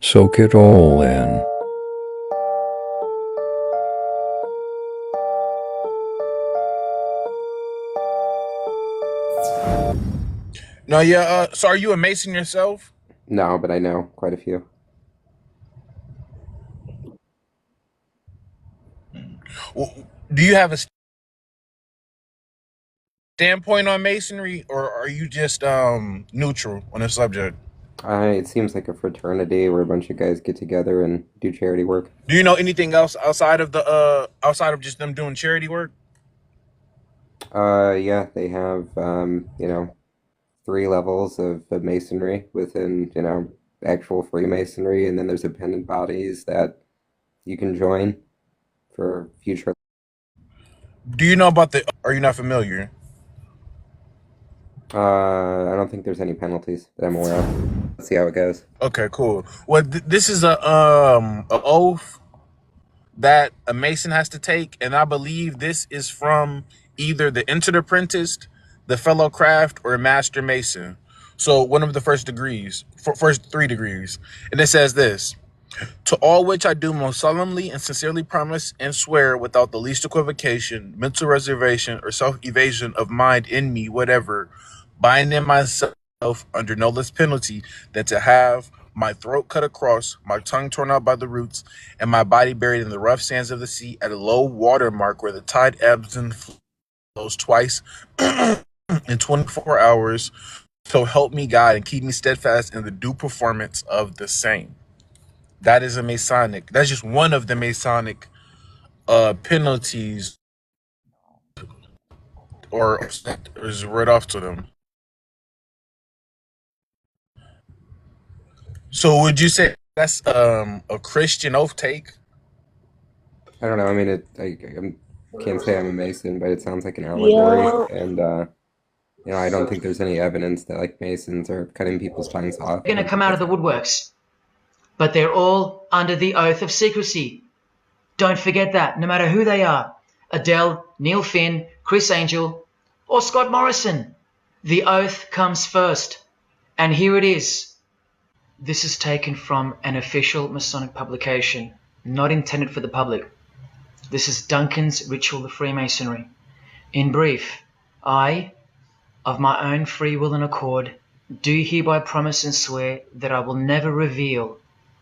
Soak it all in. No, yeah. So, are you a Mason yourself? No, but I know quite a few. Do you have a standpoint on Masonry, or are you just neutral on the subject? It seems like a fraternity where a bunch of guys get together and do charity work. Do you know anything else outside of the outside of just them doing charity work? Yeah, they have three levels of masonry within actual Freemasonry, and then there's dependent bodies that you can join for future. Do you know about the? Are you not familiar? I don't think there's any penalties that I'm aware of. Let's see how it goes. Okay, cool. Well, this is a oath that a Mason has to take, and I believe this is from either the Entered Apprentice, the Fellow Craft, or Master Mason. So one of the first degrees, first 3 degrees, and it says this: To all which I do most solemnly and sincerely promise and swear without the least equivocation, mental reservation, or self evasion of mind in me, whatever, binding myself under no less penalty than to have my throat cut across, my tongue torn out by the roots, and my body buried in the rough sands of the sea at a low water mark where the tide ebbs and flows twice in 24 hours. So help me God and keep me steadfast in the due performance of the same. That is a Masonic. That's just one of the Masonic penalties or is read off to them. So would you say that's a Christian oath take? I don't know. I mean, can't say I'm a Mason, but it sounds like an allegory, Yo, and I don't think there's any evidence that like Masons are cutting people's tongues off. going to come out of the woodworks, but they're all under the oath of secrecy. Don't forget that, no matter who they are, Adele, Neil Finn, Chris Angel, or Scott Morrison, the oath comes first. And here it is. This is taken from an official Masonic publication, not intended for the public. This is Duncan's Ritual of Freemasonry. In brief, I, of my own free will and accord, do hereby promise and swear that I will never reveal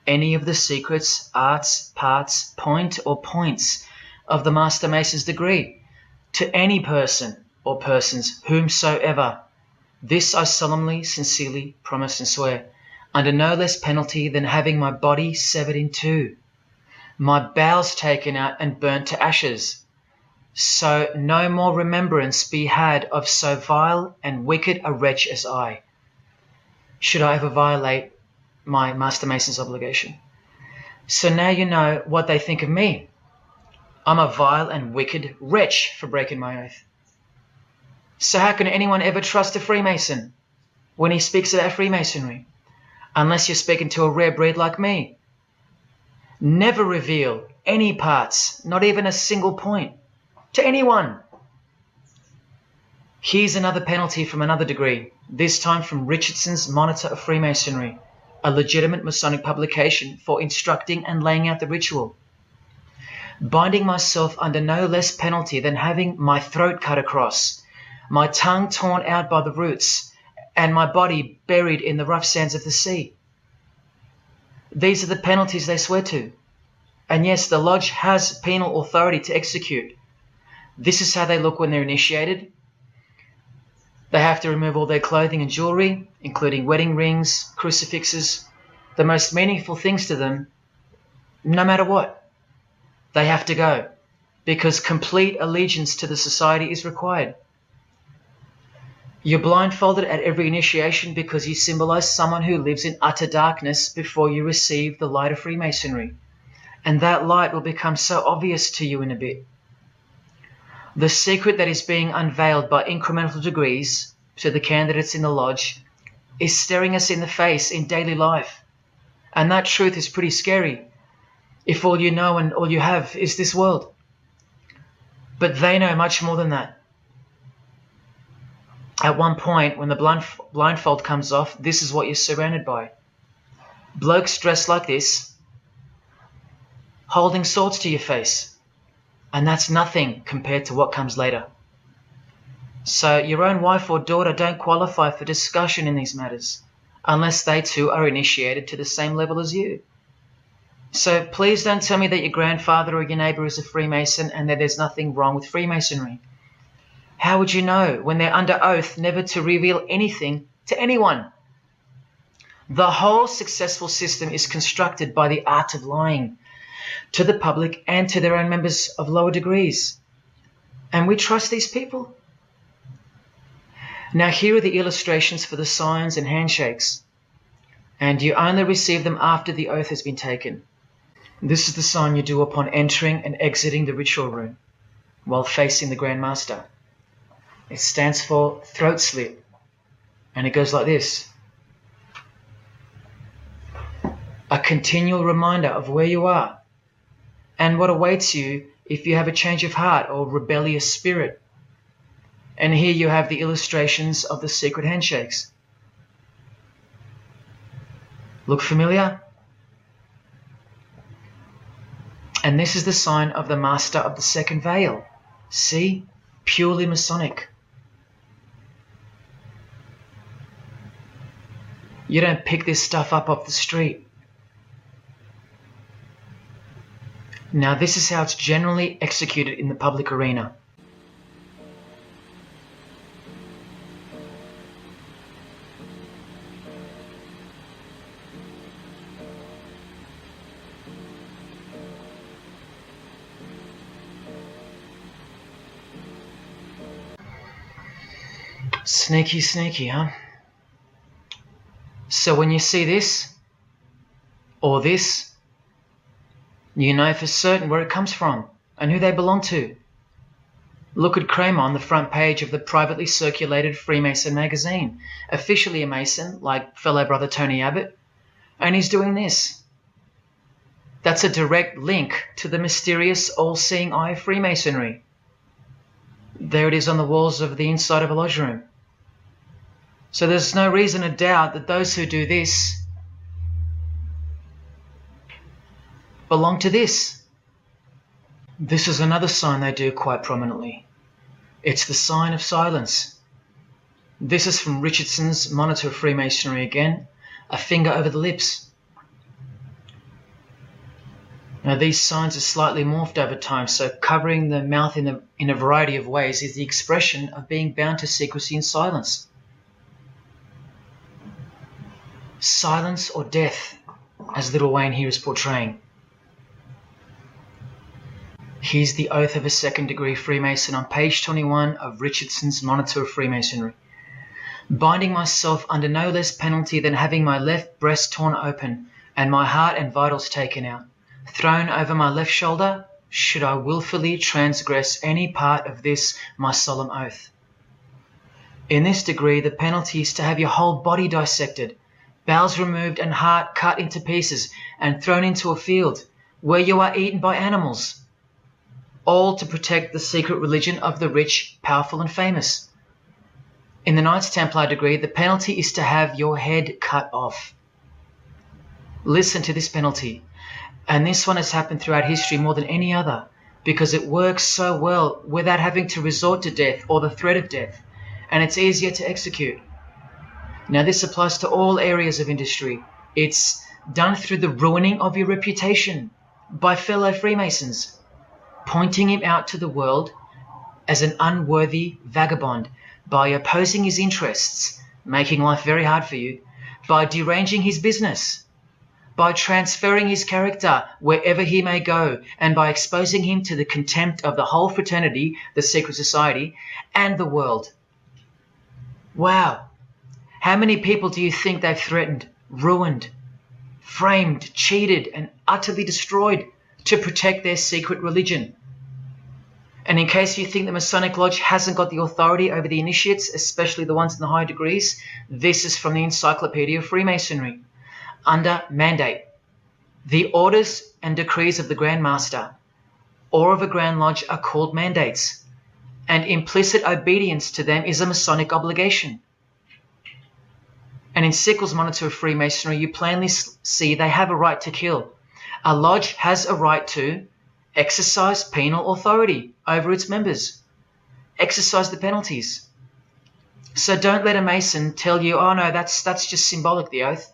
any of the secrets, arts, parts, point, or points of the Master Mason's degree to any person or persons whomsoever. This I solemnly, sincerely promise and swear, under no less penalty than having my body severed in two, my bowels taken out and burnt to ashes, so no more remembrance be had of so vile and wicked a wretch as I, should I ever violate my Master Mason's obligation. So now you know what they think of me. I'm a vile and wicked wretch for breaking my oath. So how can anyone ever trust a Freemason when he speaks about Freemasonry? Unless you're speaking to a rare breed like me. Never reveal any parts, not even a single point, to anyone. Here's another penalty from another degree, this time from Richardson's Monitor of Freemasonry, a legitimate Masonic publication for instructing and laying out the ritual. Binding myself under no less penalty than having my throat cut across, my tongue torn out by the roots, and my body buried in the rough sands of the sea. These are the penalties they swear to. And yes, the lodge has penal authority to execute. This is how they look when they're initiated. They have to remove all their clothing and jewelry, including wedding rings, crucifixes, the most meaningful things to them, no matter what. They have to go, because complete allegiance to the society is required. You're blindfolded at every initiation because you symbolize someone who lives in utter darkness before you receive the light of Freemasonry. And that light will become so obvious to you in a bit. The secret that is being unveiled by incremental degrees to the candidates in the lodge is staring us in the face in daily life. And that truth is pretty scary if all you know and all you have is this world. But they know much more than that. At one point, when the blindfold comes off, this is what you're surrounded by. Blokes dressed like this, holding swords to your face. And that's nothing compared to what comes later. So your own wife or daughter don't qualify for discussion in these matters, unless they too are initiated to the same level as you. So please don't tell me that your grandfather or your neighbour is a Freemason and that there's nothing wrong with Freemasonry. How would you know when they're under oath never to reveal anything to anyone? The whole successful system is constructed by the art of lying to the public and to their own members of lower degrees. And we trust these people. Now here are the illustrations for the signs and handshakes. And you only receive them after the oath has been taken. This is the sign you do upon entering and exiting the ritual room while facing the Grand Master. It stands for throat slit. And it goes like this. A continual reminder of where you are and what awaits you if you have a change of heart or rebellious spirit. And here you have the illustrations of the secret handshakes. Look familiar? And this is the sign of the Master of the Second Veil. See? Purely Masonic. You don't pick this stuff up off the street. Now this is how it's generally executed in the public arena. Sneaky, sneaky, huh? So when you see this, or this, you know for certain where it comes from and who they belong to. Look at Kramer on the front page of the privately circulated Freemason magazine, officially a Mason, like fellow brother Tony Abbott, and he's doing this. That's a direct link to the mysterious all-seeing eye of Freemasonry. There it is on the walls of the inside of a lodge room. So there's no reason to doubt that those who do this belong to this. This is another sign they do quite prominently. It's the sign of silence. This is from Richardson's Monitor of Freemasonry again, a finger over the lips. Now these signs are slightly morphed over time, so covering the mouth in a variety of ways is the expression of being bound to secrecy and silence. Silence or death, as Little Wayne here is portraying. Here's the oath of a second-degree Freemason on page 21 of Richardson's Monitor of Freemasonry. Binding myself under no less penalty than having my left breast torn open and my heart and vitals taken out, thrown over my left shoulder, should I wilfully transgress any part of this my solemn oath. In this degree, the penalty is to have your whole body dissected, bowels removed and heart cut into pieces and thrown into a field where you are eaten by animals, all to protect the secret religion of the rich, powerful and famous. In the Knights Templar degree, the penalty is to have your head cut off. Listen to this penalty, and this one has happened throughout history more than any other, because it works so well without having to resort to death or the threat of death, and it's easier to execute. Now this applies to all areas of industry. It's done through the ruining of your reputation by fellow Freemasons, pointing him out to the world as an unworthy vagabond, by opposing his interests, making life very hard for you, by deranging his business, by transferring his character wherever he may go, and by exposing him to the contempt of the whole fraternity, the secret society, and the world. Wow. How many people do you think they've threatened, ruined, framed, cheated, and utterly destroyed to protect their secret religion? And in case you think the Masonic Lodge hasn't got the authority over the initiates, especially the ones in the high degrees, this is from the Encyclopedia of Freemasonry. Under mandate, the orders and decrees of the Grand Master or of a Grand Lodge are called mandates, and implicit obedience to them is a Masonic obligation. And in Sickles' Monitor of Freemasonry, you plainly see they have a right to kill. A lodge has a right to exercise penal authority over its members. Exercise the penalties. So don't let a Mason tell you, oh no, that's just symbolic, the oath.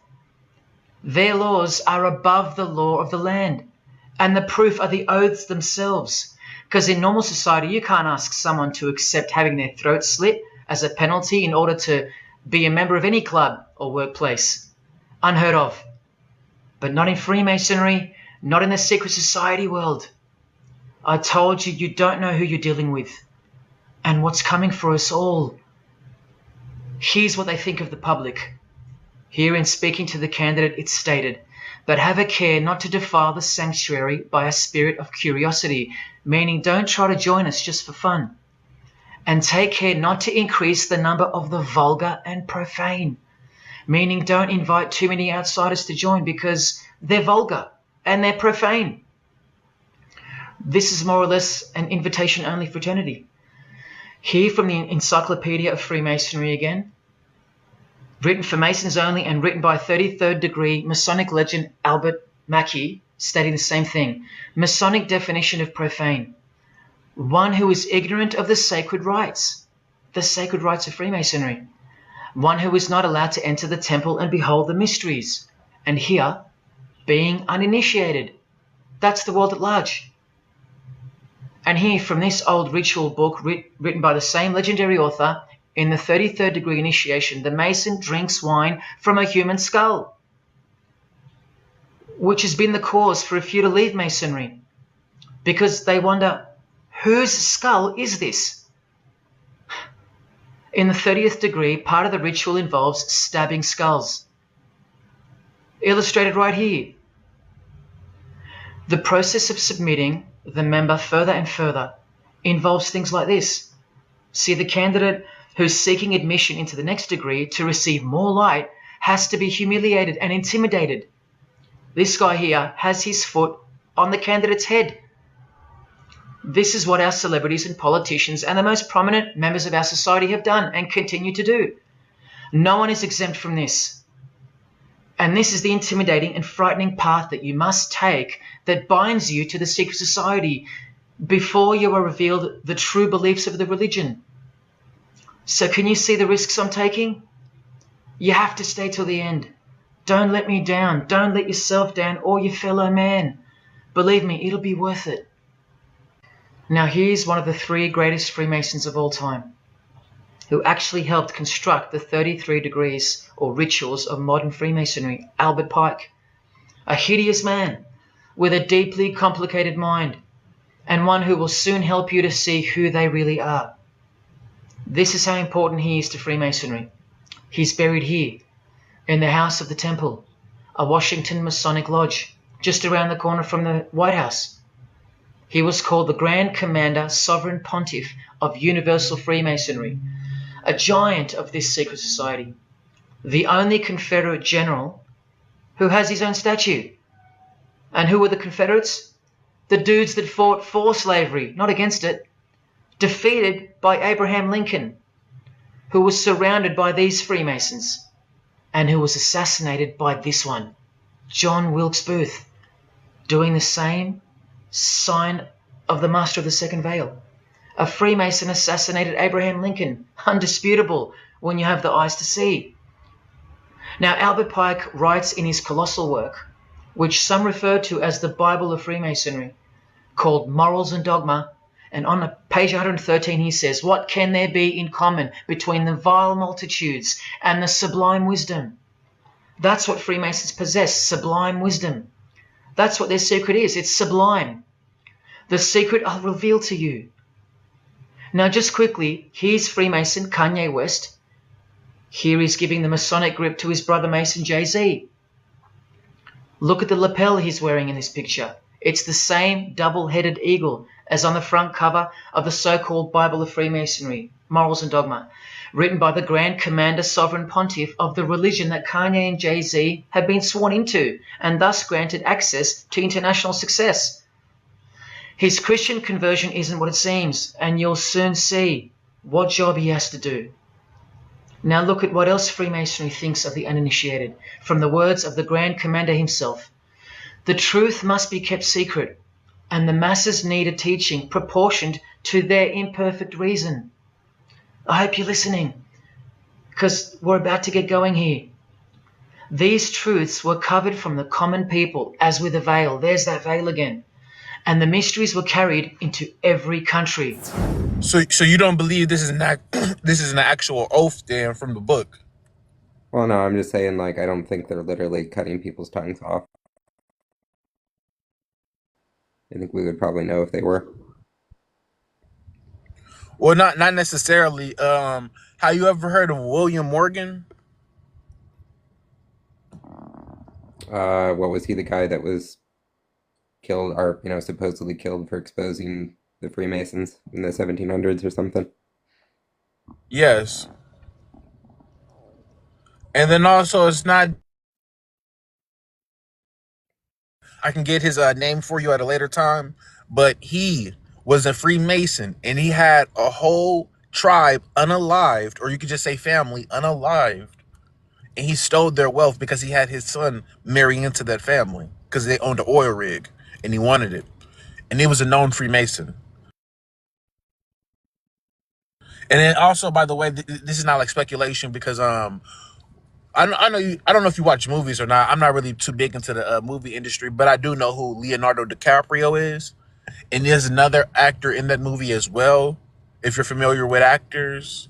Their laws are above the law of the land. And the proof are the oaths themselves. Because in normal society, you can't ask someone to accept having their throat slit as a penalty in order to be a member of any club or workplace. Unheard of. But not in Freemasonry, not in the secret society world. I told you, you don't know who you're dealing with and what's coming for us all. Here's what they think of the public. Here in speaking to the candidate, it's stated, but have a care not to defile the sanctuary by a spirit of curiosity, meaning don't try to join us just for fun. And take care not to increase the number of the vulgar and profane, meaning don't invite too many outsiders to join because they're vulgar and they're profane. This is more or less an invitation-only fraternity. Here from the Encyclopedia of Freemasonry again, written for Masons only and written by 33rd degree Masonic legend Albert Mackey, stating the same thing. Masonic definition of profane. One who is ignorant of the sacred rites of Freemasonry. One who is not allowed to enter the temple and behold the mysteries. And here, being uninitiated. That's the world at large. And here from this old ritual book written by the same legendary author, in the 33rd degree initiation, the Mason drinks wine from a human skull, which has been the cause for a few to leave Masonry, because they wonder, whose skull is this? In the 30th degree, part of the ritual involves stabbing skulls. Illustrated right here. The process of submitting the member further and further involves things like this. See, the candidate who's seeking admission into the next degree to receive more light has to be humiliated and intimidated. This guy here has his foot on the candidate's head. This is what our celebrities and politicians and the most prominent members of our society have done and continue to do. No one is exempt from this. And this is the intimidating and frightening path that you must take that binds you to the secret society before you are revealed the true beliefs of the religion. So can you see the risks I'm taking? You have to stay till the end. Don't let me down. Don't let yourself down or your fellow man. Believe me, it'll be worth it. Now here's one of the 3 greatest Freemasons of all time, who actually helped construct the 33 degrees or rituals of modern Freemasonry, Albert Pike. A hideous man with a deeply complicated mind, and one who will soon help you to see who they really are. This is how important he is to Freemasonry. He's buried here, in the House of the Temple, a Washington Masonic Lodge, just around the corner from the White House. He was called the Grand Commander, Sovereign Pontiff of Universal Freemasonry, a giant of this secret society, the only Confederate general who has his own statue. And who were the Confederates? The dudes that fought for slavery, not against it, defeated by Abraham Lincoln, who was surrounded by these Freemasons, and who was assassinated by this one, John Wilkes Booth, doing the same sign of the Master of the Second Veil. A Freemason assassinated Abraham Lincoln, undisputable when you have the eyes to see. Now Albert Pike writes in his colossal work, which some refer to as the Bible of Freemasonry, called Morals and Dogma, and on page 113 he says, what can there be in common between the vile multitudes and the sublime wisdom? That's what Freemasons possess, sublime wisdom. That's what their secret is, it's sublime. The secret I'll reveal to you. Now just quickly, here's Freemason Kanye West. Here he's giving the Masonic grip to his brother Mason Jay-Z. Look at the lapel he's wearing in this picture. It's the same double-headed eagle as on the front cover of the so-called Bible of Freemasonry, Morals and Dogma, written by the Grand Commander Sovereign Pontiff of the religion that Kanye and Jay-Z have been sworn into and thus granted access to international success. His Christian conversion isn't what it seems, and you'll soon see what job he has to do. Now look at what else Freemasonry thinks of the uninitiated, from the words of the Grand Commander himself. The truth must be kept secret, and the masses need a teaching proportioned to their imperfect reason. I hope you're listening, because we're about to get going here. These truths were covered from the common people as with a veil. There's that veil again. And the mysteries were carried into every country. So you don't believe this is an actual oath then from the book? Well, no, I'm just saying, like, I don't think they're literally cutting people's tongues off. I think we would probably know if they were. Well, not necessarily. Have you ever heard of William Morgan? What was he, the guy that was killed, or, supposedly killed for exposing the Freemasons in the 1700s or something? Yes. And then also, it's not. I can get his name for you at a later time, but he was a Freemason, and he had a whole tribe unalived, or you could just say family unalived, and he stole their wealth because he had his son marry into that family because they owned an oil rig, and he wanted it, and he was a known Freemason. And then also, by the way, this is not like speculation because I know you. I don't know if you watch movies or not. I'm not really too big into the movie industry, but I do know who Leonardo DiCaprio is, and there's another actor in that movie as well. If you're familiar with actors,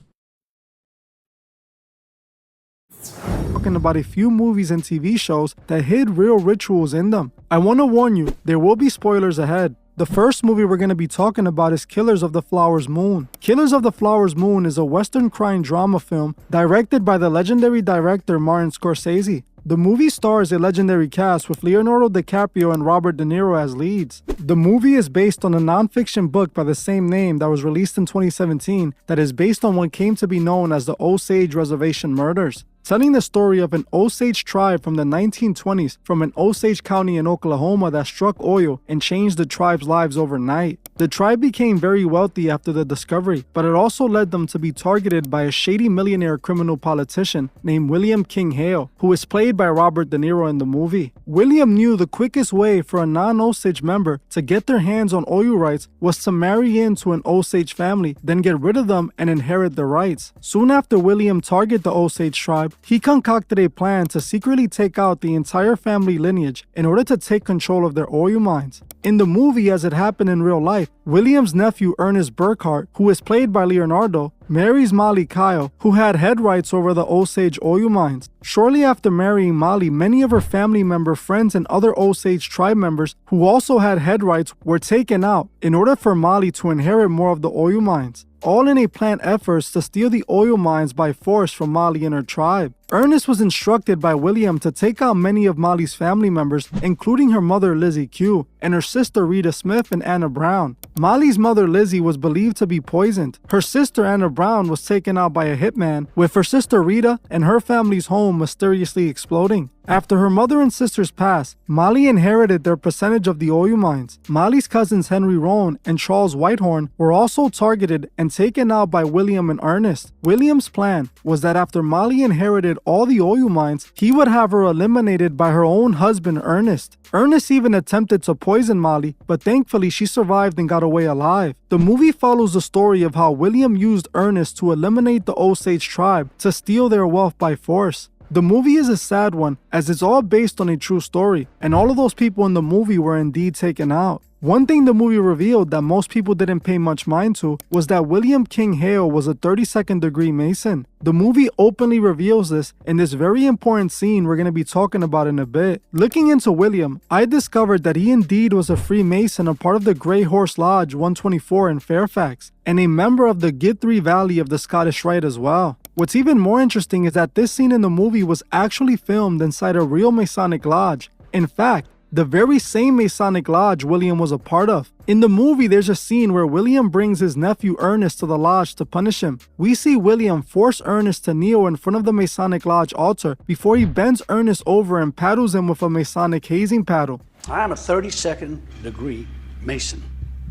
talking about a few movies and TV shows that hid real rituals in them. I want to warn you, there will be spoilers ahead. The first movie we're going to be talking about is Killers of the Flower Moon. Killers of the Flower Moon is a Western crime drama film directed by the legendary director Martin Scorsese. The movie stars a legendary cast with Leonardo DiCaprio and Robert De Niro as leads. The movie is based on a non-fiction book by the same name that was released in 2017 that is based on what came to be known as the Osage Reservation Murders, telling the story of an Osage tribe from the 1920s from an Osage County in Oklahoma that struck oil and changed the tribe's lives overnight. The tribe became very wealthy after the discovery, but it also led them to be targeted by a shady millionaire criminal politician named William King Hale, who is played by Robert De Niro in the movie. William knew the quickest way for a non-Osage member to get their hands on oil rights was to marry into an Osage family, then get rid of them and inherit the rights. Soon after William targeted the Osage tribe, he concocted a plan to secretly take out the entire family lineage in order to take control of their oil mines. In the movie, as it happened in real life, William's nephew Ernest Burkhart, who is played by Leonardo, marries Molly Kyle, who had head rights over the Osage oil mines. Shortly after marrying Molly, many of her family member friends and other Osage tribe members who also had head rights were taken out in order for Molly to inherit more of the oil mines, all in a planned efforts to steal the oil mines by force from Molly and her tribe. Ernest was instructed by William to take out many of Molly's family members, including her mother Lizzie Q and her sister Rita Smith and Anna Brown. Molly's mother Lizzie was believed to be poisoned. Her sister Anna Brown was taken out by a hitman, with her sister Rita and her family's home mysteriously exploding. After her mother and sisters passed, Molly inherited their percentage of the oil mines. Molly's cousins Henry Roan and Charles Whitehorn were also targeted and taken out by William and Ernest. William's plan was that after Molly inherited all the oil mines, he would have her eliminated by her own husband Ernest. Ernest even attempted to poison Molly, but thankfully she survived and got away alive. The movie follows the story of how William used Ernest to eliminate the Osage tribe to steal their wealth by force. The movie is a sad one, as it's all based on a true story, and all of those people in the movie were indeed taken out. One thing the movie revealed that most people didn't pay much mind to was that William King Hale was a 32nd degree Mason. The movie openly reveals this in this very important scene we're going to be talking about in a bit. Looking into William, I discovered that he indeed was a Freemason, a part of the Grey Horse Lodge 124 in Fairfax, and a member of the Guthrie Valley of the Scottish Rite as well. What's even more interesting is that this scene in the movie was actually filmed inside a real Masonic lodge. In fact, the very same Masonic lodge William was a part of. In the movie, there's a scene where William brings his nephew Ernest to the lodge to punish him. We see William force Ernest to kneel in front of the Masonic lodge altar before he bends Ernest over and paddles him with a Masonic hazing paddle. I am a 32nd degree Mason.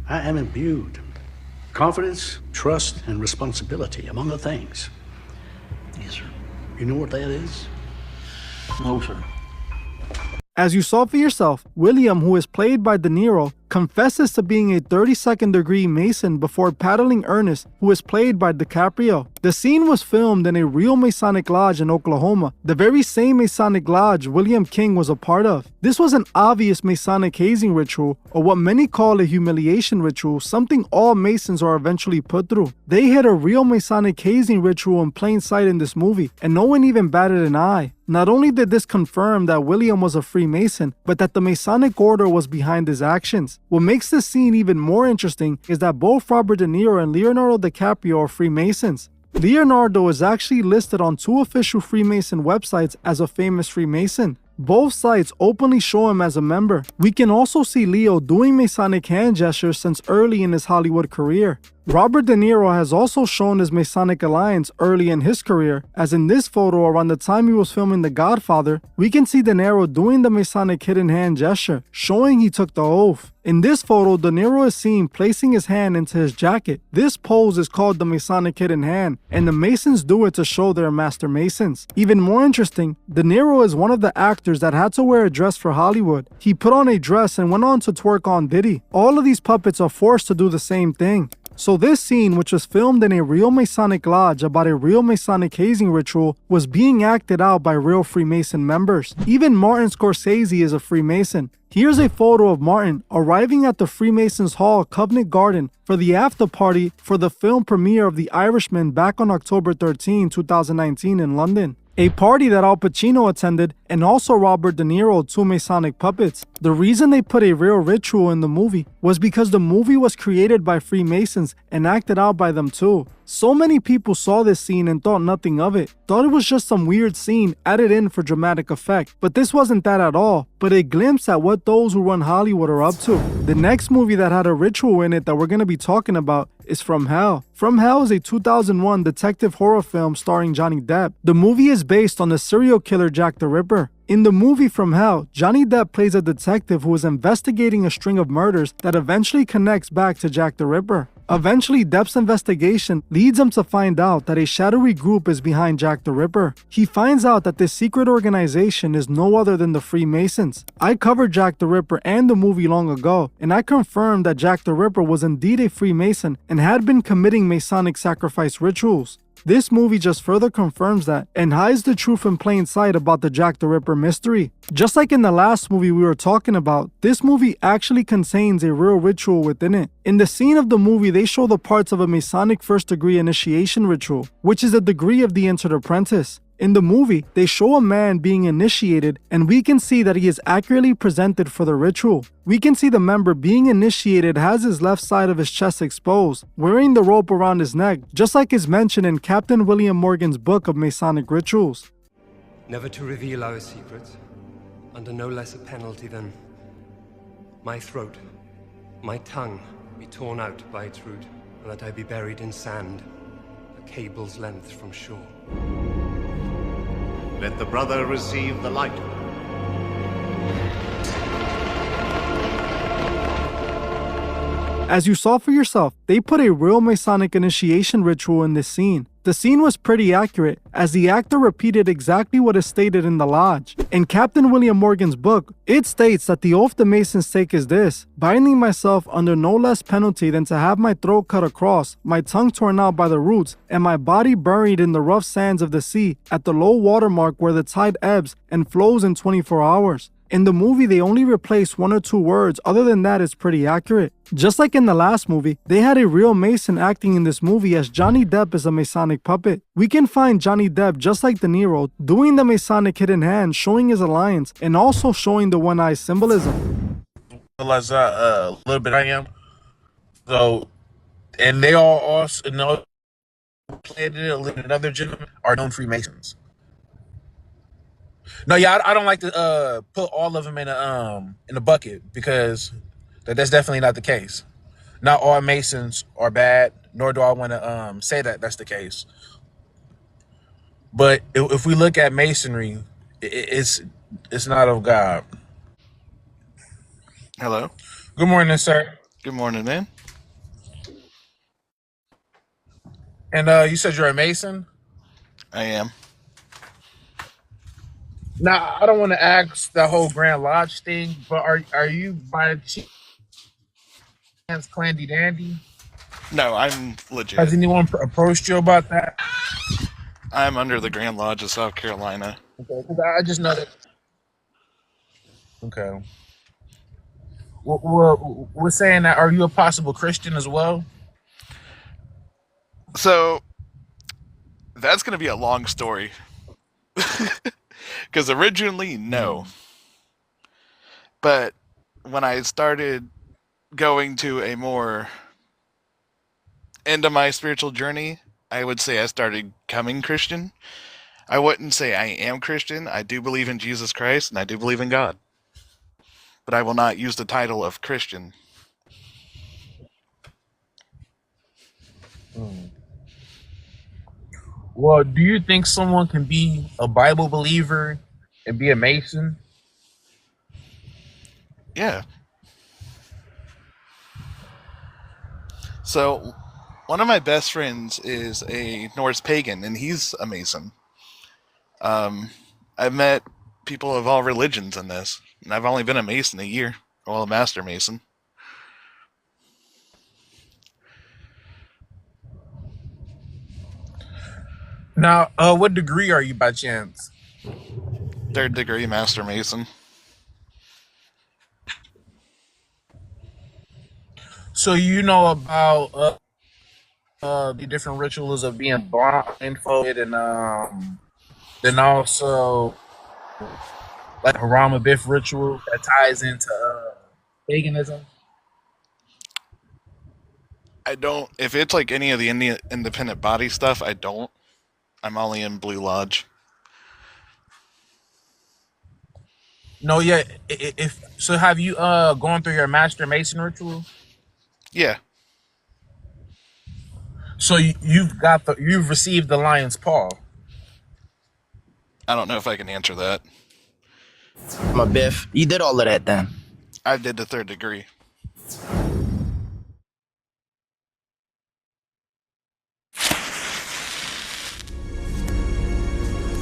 I am imbued confidence, trust, and responsibility, among other things. Yes, sir. You know what that is? No, sir. As you saw for yourself, William, who is played by De Niro, confesses to being a 32nd degree Mason before paddling Ernest, who is played by DiCaprio. The scene was filmed in a real Masonic lodge in Oklahoma, the very same Masonic lodge William King was a part of. This was an obvious Masonic hazing ritual, or what many call a humiliation ritual, something all Masons are eventually put through. They hid a real Masonic hazing ritual in plain sight in this movie, and no one even batted an eye. Not only did this confirm that William was a Freemason, but that the Masonic order was behind his actions. What makes this scene even more interesting is that both Robert De Niro and Leonardo DiCaprio are Freemasons. Leonardo is actually listed on 2 official Freemason websites as a famous Freemason. Both sites openly show him as a member. We can also see Leo doing Masonic hand gestures since early in his Hollywood career. Robert De Niro has also shown his Masonic alliance early in his career, as in this photo around the time he was filming The Godfather, we can see De Niro doing the Masonic hidden hand gesture, showing he took the oath. In this photo, De Niro is seen placing his hand into his jacket. This pose is called the Masonic hidden hand, and the Masons do it to show they're Master Masons. Even more interesting, De Niro is one of the actors that had to wear a dress for Hollywood. He put on a dress and went on to twerk on Diddy. All of these puppets are forced to do the same thing. So this scene, which was filmed in a real Masonic lodge about a real Masonic hazing ritual, was being acted out by real Freemason members. Even Martin Scorsese is a Freemason. Here's a photo of Martin arriving at the Freemasons Hall Covent Garden for the after party for the film premiere of The Irishman back on October 13, 2019 in London. A party that Al Pacino attended, and also Robert De Niro, 2 Masonic puppets. The reason they put a real ritual in the movie was because the movie was created by Freemasons and acted out by them too. So many people saw this scene and thought nothing of it, thought it was just some weird scene added in for dramatic effect. But this wasn't that at all, but a glimpse at what those who run Hollywood are up to. The next movie that had a ritual in it that we're going to be talking about is From Hell. From Hell is a 2001 detective horror film starring Johnny Depp. The movie is based on the serial killer Jack the Ripper. In the movie From Hell, Johnny Depp plays a detective who is investigating a string of murders that eventually connects back to Jack the Ripper. Eventually, Depp's investigation leads him to find out that a shadowy group is behind Jack the Ripper. He finds out that this secret organization is no other than the Freemasons. I covered Jack the Ripper and the movie long ago, and I confirmed that Jack the Ripper was indeed a Freemason and had been committing Masonic sacrifice rituals. This movie just further confirms that and hides the truth in plain sight about the Jack the Ripper mystery. Just like in the last movie we were talking about, this movie actually contains a real ritual within it. In the scene of the movie, they show the parts of a Masonic first degree initiation ritual, which is a degree of the entered apprentice. In the movie, they show a man being initiated, and we can see that he is accurately presented for the ritual. We can see the member being initiated has his left side of his chest exposed, wearing the rope around his neck, just like is mentioned in Captain William Morgan's book of Masonic rituals. Never to reveal our secrets, under no less a penalty than my throat, my tongue be torn out by its root, and that I be buried in sand, a cable's length from shore. Let the brother receive the light. As you saw for yourself, they put a real Masonic initiation ritual in this scene. The scene was pretty accurate, as the actor repeated exactly what is stated in the lodge. In Captain William Morgan's book, it states that the oath the Masons take is this: binding myself under no less penalty than to have my throat cut across, my tongue torn out by the roots, and my body buried in the rough sands of the sea at the low water mark where the tide ebbs and flows in 24 hours. In the movie, they only replaced 1 or 2 words. Other than that, it's pretty accurate. Just like in the last movie, they had a real Mason acting in this movie, as Johnny Depp is a Masonic puppet. We can find Johnny Depp, just like De Niro, doing the Masonic hidden hand, showing his alliance, and also showing the one-eye symbolism. Realize a little bit I am. So, and they all also know, played it, another gentleman are known Freemasons. No, yeah, I don't like to put all of them in a bucket, because that's definitely not the case. Not all Masons are bad, nor do I want to say that that's the case. But if we look at Masonry, it's not of God. Hello. Good morning, sir. Good morning, man. And you said you're a Mason? I am. Now, I don't want to ask the whole Grand Lodge thing, but are you by chance Clandy Dandy? No, I'm legit. Has anyone approached you about that? I'm under the Grand Lodge of South Carolina. Okay, 'cause I just know that. Okay. We're saying that. Are you a possible Christian as well? So that's going to be a long story. Because originally, no. But when I started going to a more into my spiritual journey, I would say I started becoming Christian. I wouldn't say I am Christian. I do believe in Jesus Christ, and I do believe in God. But I will not use the title of Christian. Well, do you think someone can be a Bible believer and be a Mason? Yeah. So, one of my best friends is a Norse pagan, and he's a Mason. I've met people of all religions in this, and I've only been a Mason a year. Well, a Master Mason. Now, what degree are you by chance? 3rd degree Master Mason. So you know about the different rituals of being blindfolded, and then also like Haram Abiff ritual that ties into paganism. I don't. If it's like any of the independent body stuff, I don't. I'm only in Blue Lodge. No, yeah. If so, have you gone through your Master Mason ritual? Yeah. So you've received the lion's paw. I don't know if I can answer that. My Biff, you did all of that then. I did the 3rd degree.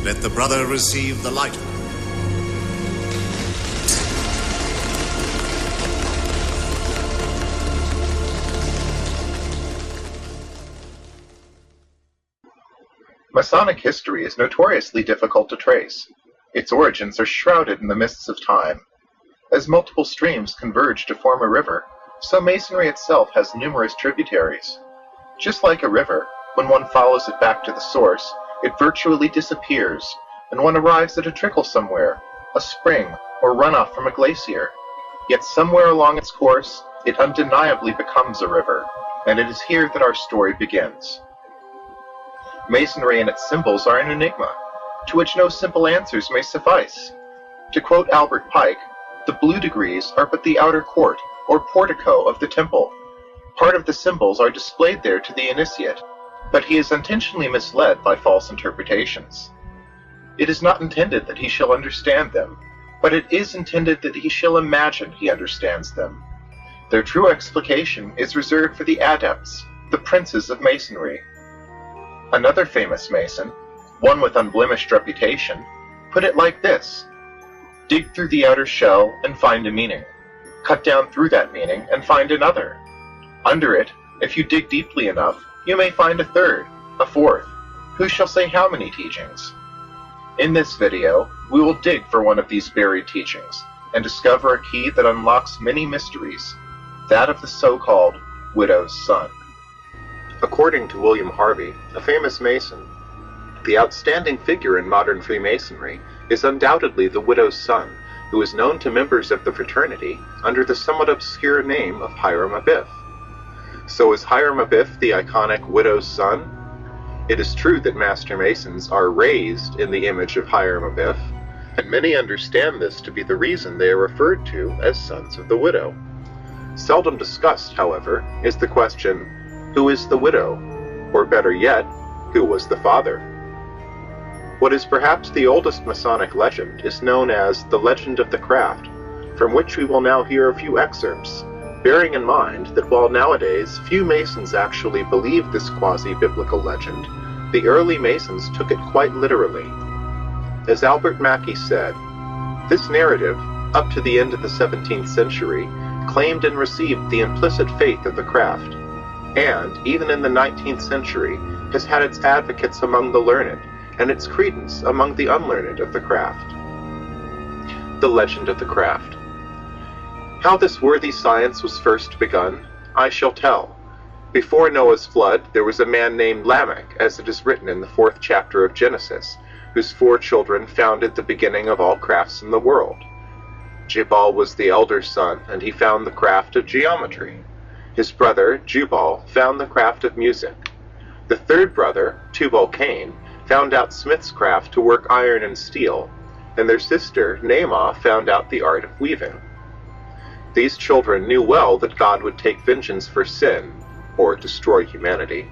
Let the brother receive the light. Masonic history is notoriously difficult to trace. Its origins are shrouded in the mists of time. As multiple streams converge to form a river, so Masonry itself has numerous tributaries. Just like a river, when one follows it back to the source, it virtually disappears, and one arrives at a trickle somewhere, a spring, or runoff from a glacier. Yet somewhere along its course, it undeniably becomes a river, and it is here that our story begins. Masonry and its symbols are an enigma, to which no simple answers may suffice. To quote Albert Pike, the blue degrees are but the outer court, or portico of the temple. Part of the symbols are displayed there to the initiate, but he is intentionally misled by false interpretations. It is not intended that he shall understand them, but it is intended that he shall imagine he understands them. Their true explication is reserved for the adepts, the princes of Masonry. Another famous Mason, one with unblemished reputation, put it like this: dig through the outer shell and find a meaning. Cut down through that meaning and find another. Under it, if you dig deeply enough, you may find a third, a fourth. Who shall say how many teachings? In this video, we will dig for one of these buried teachings and discover a key that unlocks many mysteries, that of the so-called widow's son. According to William Harvey, a famous Mason, the outstanding figure in modern Freemasonry is undoubtedly the widow's son, who is known to members of the fraternity under the somewhat obscure name of Hiram Abiff. So is Hiram Abiff the iconic widow's son? It is true that Master Masons are raised in the image of Hiram Abiff, and many understand this to be the reason they are referred to as sons of the widow. Seldom discussed, however, is the question, who is the widow? Or better yet, who was the father? What is perhaps the oldest Masonic legend is known as the Legend of the Craft, from which we will now hear a few excerpts, bearing in mind that while nowadays few Masons actually believe this quasi-biblical legend, The early Masons took it quite literally. As Albert Mackey said, this narrative, up to the end of the 17th century, claimed and received the implicit faith of the craft, and, even in the 19th century, has had its advocates among the learned, and its credence among the unlearned of the craft. The legend of the craft. How this worthy science was first begun, I shall tell. Before Noah's flood, there was a man named Lamech, as it is written in the 4th chapter of Genesis, whose 4 children founded the beginning of all crafts in the world. Jubal was the elder son, and he found the craft of geometry. His brother, Jubal, found the craft of music. The 3rd brother, Tubal-Cain, found out smith's craft to work iron and steel, and their sister, Naamah, found out the art of weaving. These children knew well that God would take vengeance for sin, or destroy humanity,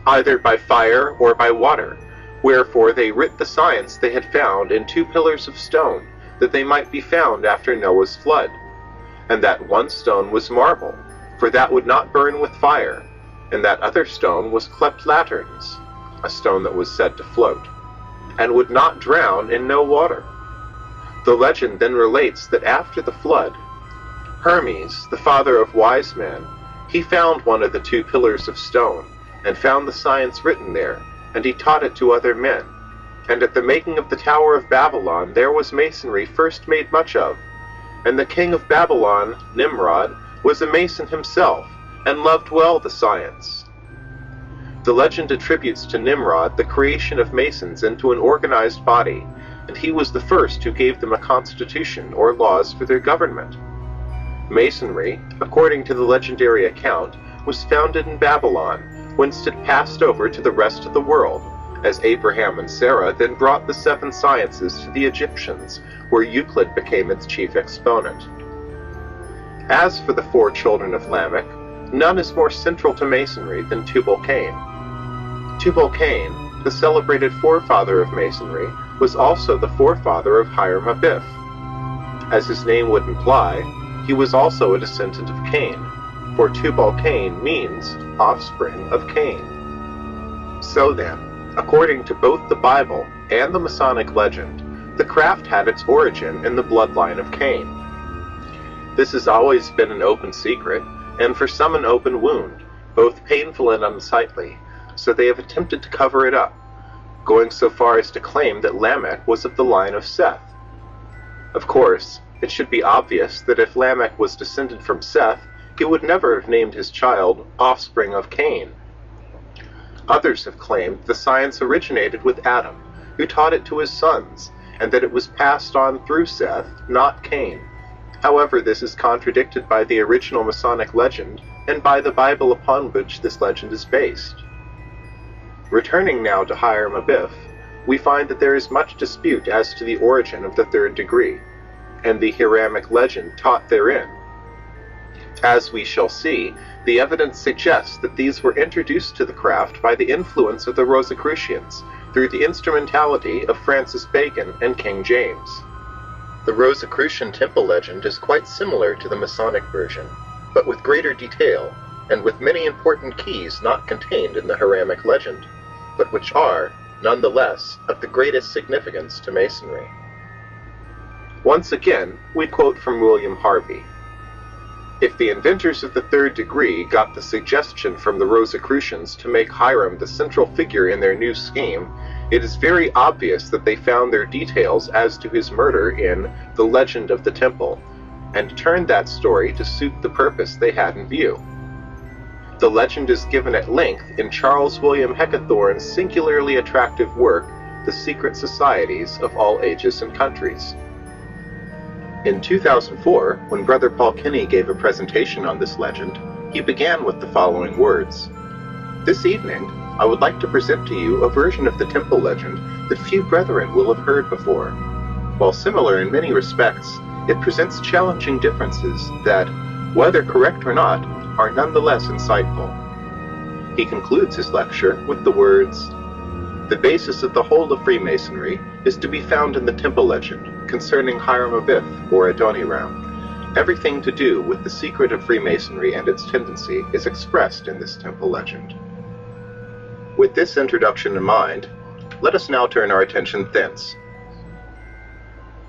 either by fire or by water, wherefore they writ the science they had found in 2 pillars of stone, that they might be found after Noah's flood. And that one stone was marble, for that would not burn with fire, and that other stone was clept laterns, a stone that was said to float, and would not drown in no water. The legend then relates that after the flood, Hermes, the father of wise men, he found one of the 2 pillars of stone, and found the science written there, and he taught it to other men. And at the making of the Tower of Babylon there was masonry first made much of, and the king of Babylon, Nimrod, was a mason himself, and loved well the science. The legend attributes to Nimrod the creation of masons into an organized body, and he was the first who gave them a constitution or laws for their government. Masonry, according to the legendary account, was founded in Babylon, whence it passed over to the rest of the world, as Abraham and Sarah then brought the 7 sciences to the Egyptians, where Euclid became its chief exponent. As for the 4 children of Lamech, none is more central to Masonry than Tubal-Cain. Tubal-Cain, the celebrated forefather of Masonry, was also the forefather of Hiram-Abiff. As his name would imply, he was also a descendant of Cain, for Tubal-Cain means offspring of Cain. So then, according to both the Bible and the Masonic legend, the craft had its origin in the bloodline of Cain. This has always been an open secret, and for some an open wound, both painful and unsightly, so they have attempted to cover it up, going so far as to claim that Lamech was of the line of Seth. Of course, it should be obvious that if Lamech was descended from Seth, he would never have named his child offspring of Cain. Others have claimed the science originated with Adam, who taught it to his sons, and that it was passed on through Seth, not Cain. However, this is contradicted by the original Masonic legend and by the Bible upon which this legend is based. Returning now to Hiram-Abiff, we find that there is much dispute as to the origin of the 3rd degree, and the Hiramic legend taught therein. As we shall see, the evidence suggests that these were introduced to the craft by the influence of the Rosicrucians, through the instrumentality of Francis Bacon and King James. The Rosicrucian temple legend is quite similar to the Masonic version, but with greater detail, and with many important keys not contained in the Hiramic legend, but which are, nonetheless, of the greatest significance to Masonry. Once again, we quote from William Harvey. If the inventors of the 3rd degree got the suggestion from the Rosicrucians to make Hiram the central figure in their new scheme, it is very obvious that they found their details as to his murder in The Legend of the Temple, and turned that story to suit the purpose they had in view. The legend is given at length in Charles William Heckethorn's singularly attractive work, The Secret Societies of All Ages and Countries. In 2004, when Brother Paul Kinney gave a presentation on this legend, he began with the following words. This evening, I would like to present to you a version of the temple legend that few brethren will have heard before. While similar in many respects, it presents challenging differences that, whether correct or not, are nonetheless insightful. He concludes his lecture with the words, The basis of the whole of Freemasonry is to be found in the temple legend concerning Hiram-Abiff or Adoniram. Everything to do with the secret of Freemasonry and its tendency is expressed in this temple legend. With this introduction in mind, let us now turn our attention thence.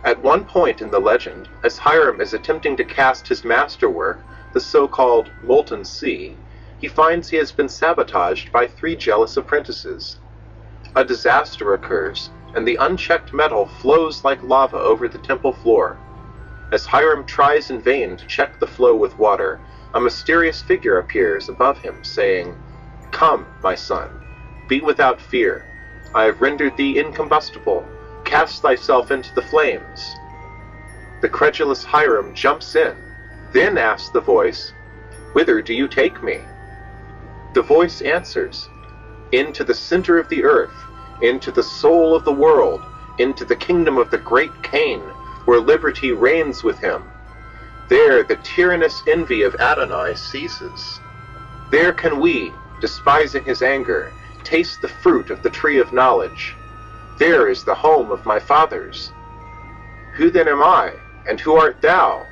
At one point in the legend, as Hiram is attempting to cast his masterwork, the so-called Molten Sea, he finds he has been sabotaged by 3 jealous apprentices. A disaster occurs, and the unchecked metal flows like lava over the temple floor. As Hiram tries in vain to check the flow with water, a mysterious figure appears above him, saying, "Come, my son, be without fear. I have rendered thee incombustible. Cast thyself into the flames." The credulous Hiram jumps in, then asks the voice, "Whither do you take me?" The voice answers, "Into the center of the earth, into the soul of the world, into the kingdom of the great Cain, where liberty reigns with him. There the tyrannous envy of Adonai ceases. There can we, despising his anger, taste the fruit of the tree of knowledge. There is the home of my fathers. Who then am I, and who art thou?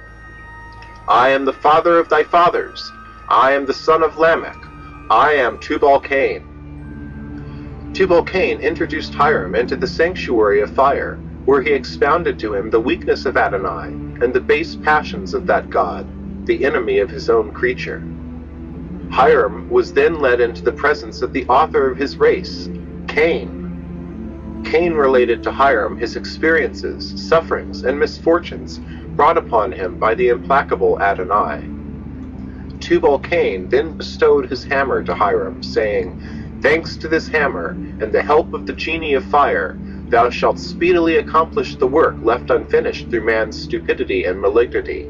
I am the father of thy fathers. I am the son of Lamech. I am Tubal-Cain." Tubal-Cain introduced Hiram into the sanctuary of fire, where he expounded to him the weakness of Adonai and the base passions of that god, the enemy of his own creature. Hiram was then led into the presence of the author of his race, Cain. Cain related to Hiram his experiences, sufferings, and misfortunes brought upon him by the implacable Adonai. Tubal-Cain then bestowed his hammer to Hiram, saying, "Thanks to this hammer, and the help of the genie of fire, thou shalt speedily accomplish the work left unfinished through man's stupidity and malignity."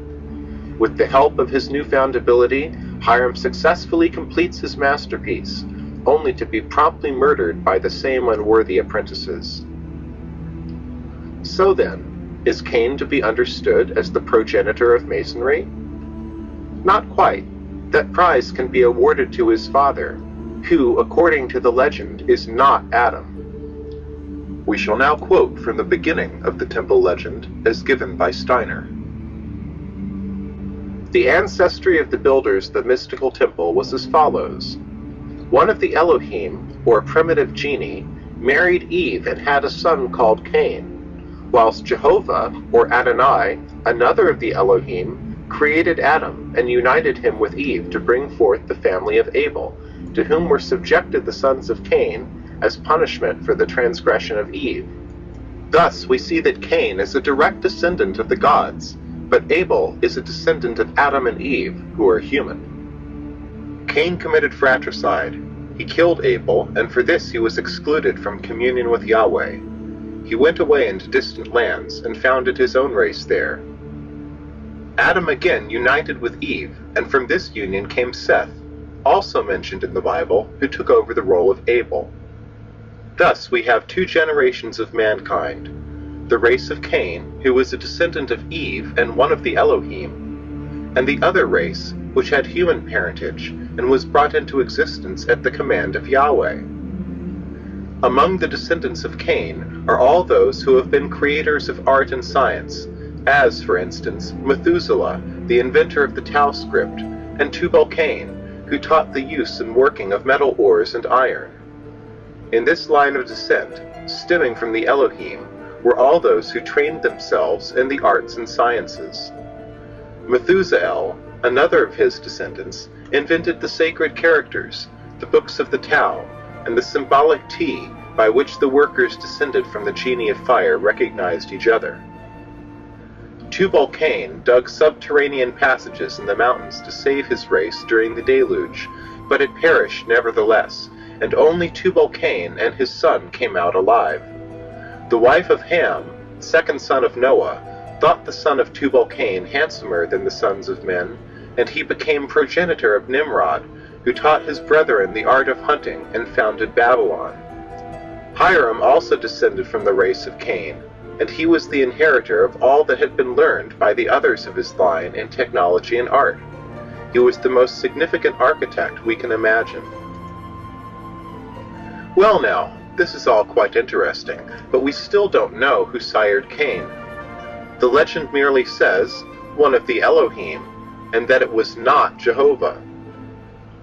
With the help of his newfound ability, Hiram successfully completes his masterpiece, only to be promptly murdered by the same unworthy apprentices. So then, is Cain to be understood as the progenitor of Masonry? Not quite. That prize can be awarded to his father, who, according to the legend, is not Adam. We shall now quote from the beginning of the temple legend as given by Steiner. The ancestry of the builders of the mystical temple was as follows. One of the Elohim, or primitive genii, married Eve and had a son called Cain, whilst Jehovah, or Adonai, another of the Elohim, created Adam and united him with Eve to bring forth the family of Abel, to whom were subjected the sons of Cain as punishment for the transgression of Eve. Thus we see that Cain is a direct descendant of the gods, but Abel is a descendant of Adam and Eve, who are human. Cain committed fratricide. He killed Abel, and for this he was excluded from communion with Yahweh. He went away into distant lands and founded his own race there. Adam again united with Eve, and from this union came Seth, also mentioned in the Bible, who took over the role of Abel. Thus we have 2 generations of mankind, the race of Cain, who was a descendant of Eve and one of the Elohim, and the other race, which had human parentage and was brought into existence at the command of Yahweh. Among the descendants of Cain are all those who have been creators of art and science, as, for instance, Methuselah, the inventor of the Tau script, and Tubal-Cain, who taught the use and working of metal ores and iron. In this line of descent, stemming from the Elohim, were all those who trained themselves in the arts and sciences. Methuselah, another of his descendants, invented the sacred characters, the books of the Tau, and the symbolic T by which the workers descended from the genie of fire recognized each other. Tubal-Cain dug subterranean passages in the mountains to save his race during the deluge, but it perished nevertheless, and only Tubal-Cain and his son came out alive. The wife of Ham, second son of Noah, thought the son of Tubal-Cain handsomer than the sons of men, and he became progenitor of Nimrod, who taught his brethren the art of hunting and founded Babylon. Hiram also descended from the race of Cain, and he was the inheritor of all that had been learned by the others of his line in technology and art. He was the most significant architect we can imagine. Well now, this is all quite interesting, but we still don't know who sired Cain. The legend merely says, one of the Elohim, and that it was not Jehovah.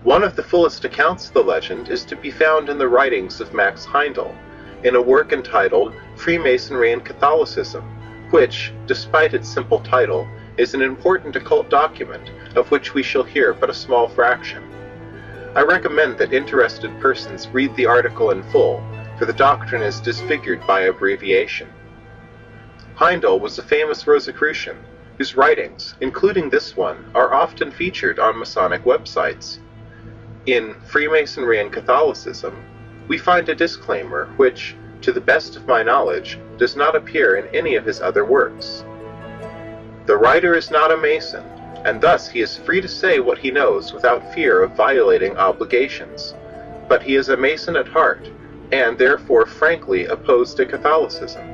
One of the fullest accounts of the legend is to be found in the writings of Max Heindel, in a work entitled Freemasonry and Catholicism, which, despite its simple title, is an important occult document of which we shall hear but a small fraction. I recommend that interested persons read the article in full, for the doctrine is disfigured by abbreviation. Heindel was a famous Rosicrucian, whose writings, including this one, are often featured on Masonic websites. In Freemasonry and Catholicism, we find a disclaimer which, to the best of my knowledge, does not appear in any of his other works. The writer is not a Mason, and thus he is free to say what he knows without fear of violating obligations, but he is a Mason at heart, and therefore frankly opposed to Catholicism.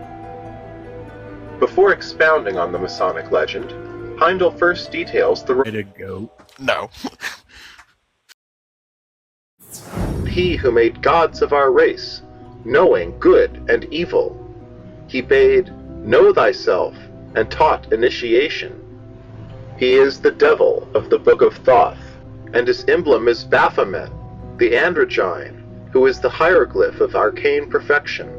Before expounding on the Masonic legend, Heindel first details the No. He who made gods of our race, knowing good and evil. He bade, know thyself, and taught initiation. He is the devil of the Book of Thoth, and his emblem is Baphomet, the androgyne, who is the hieroglyph of arcane perfection.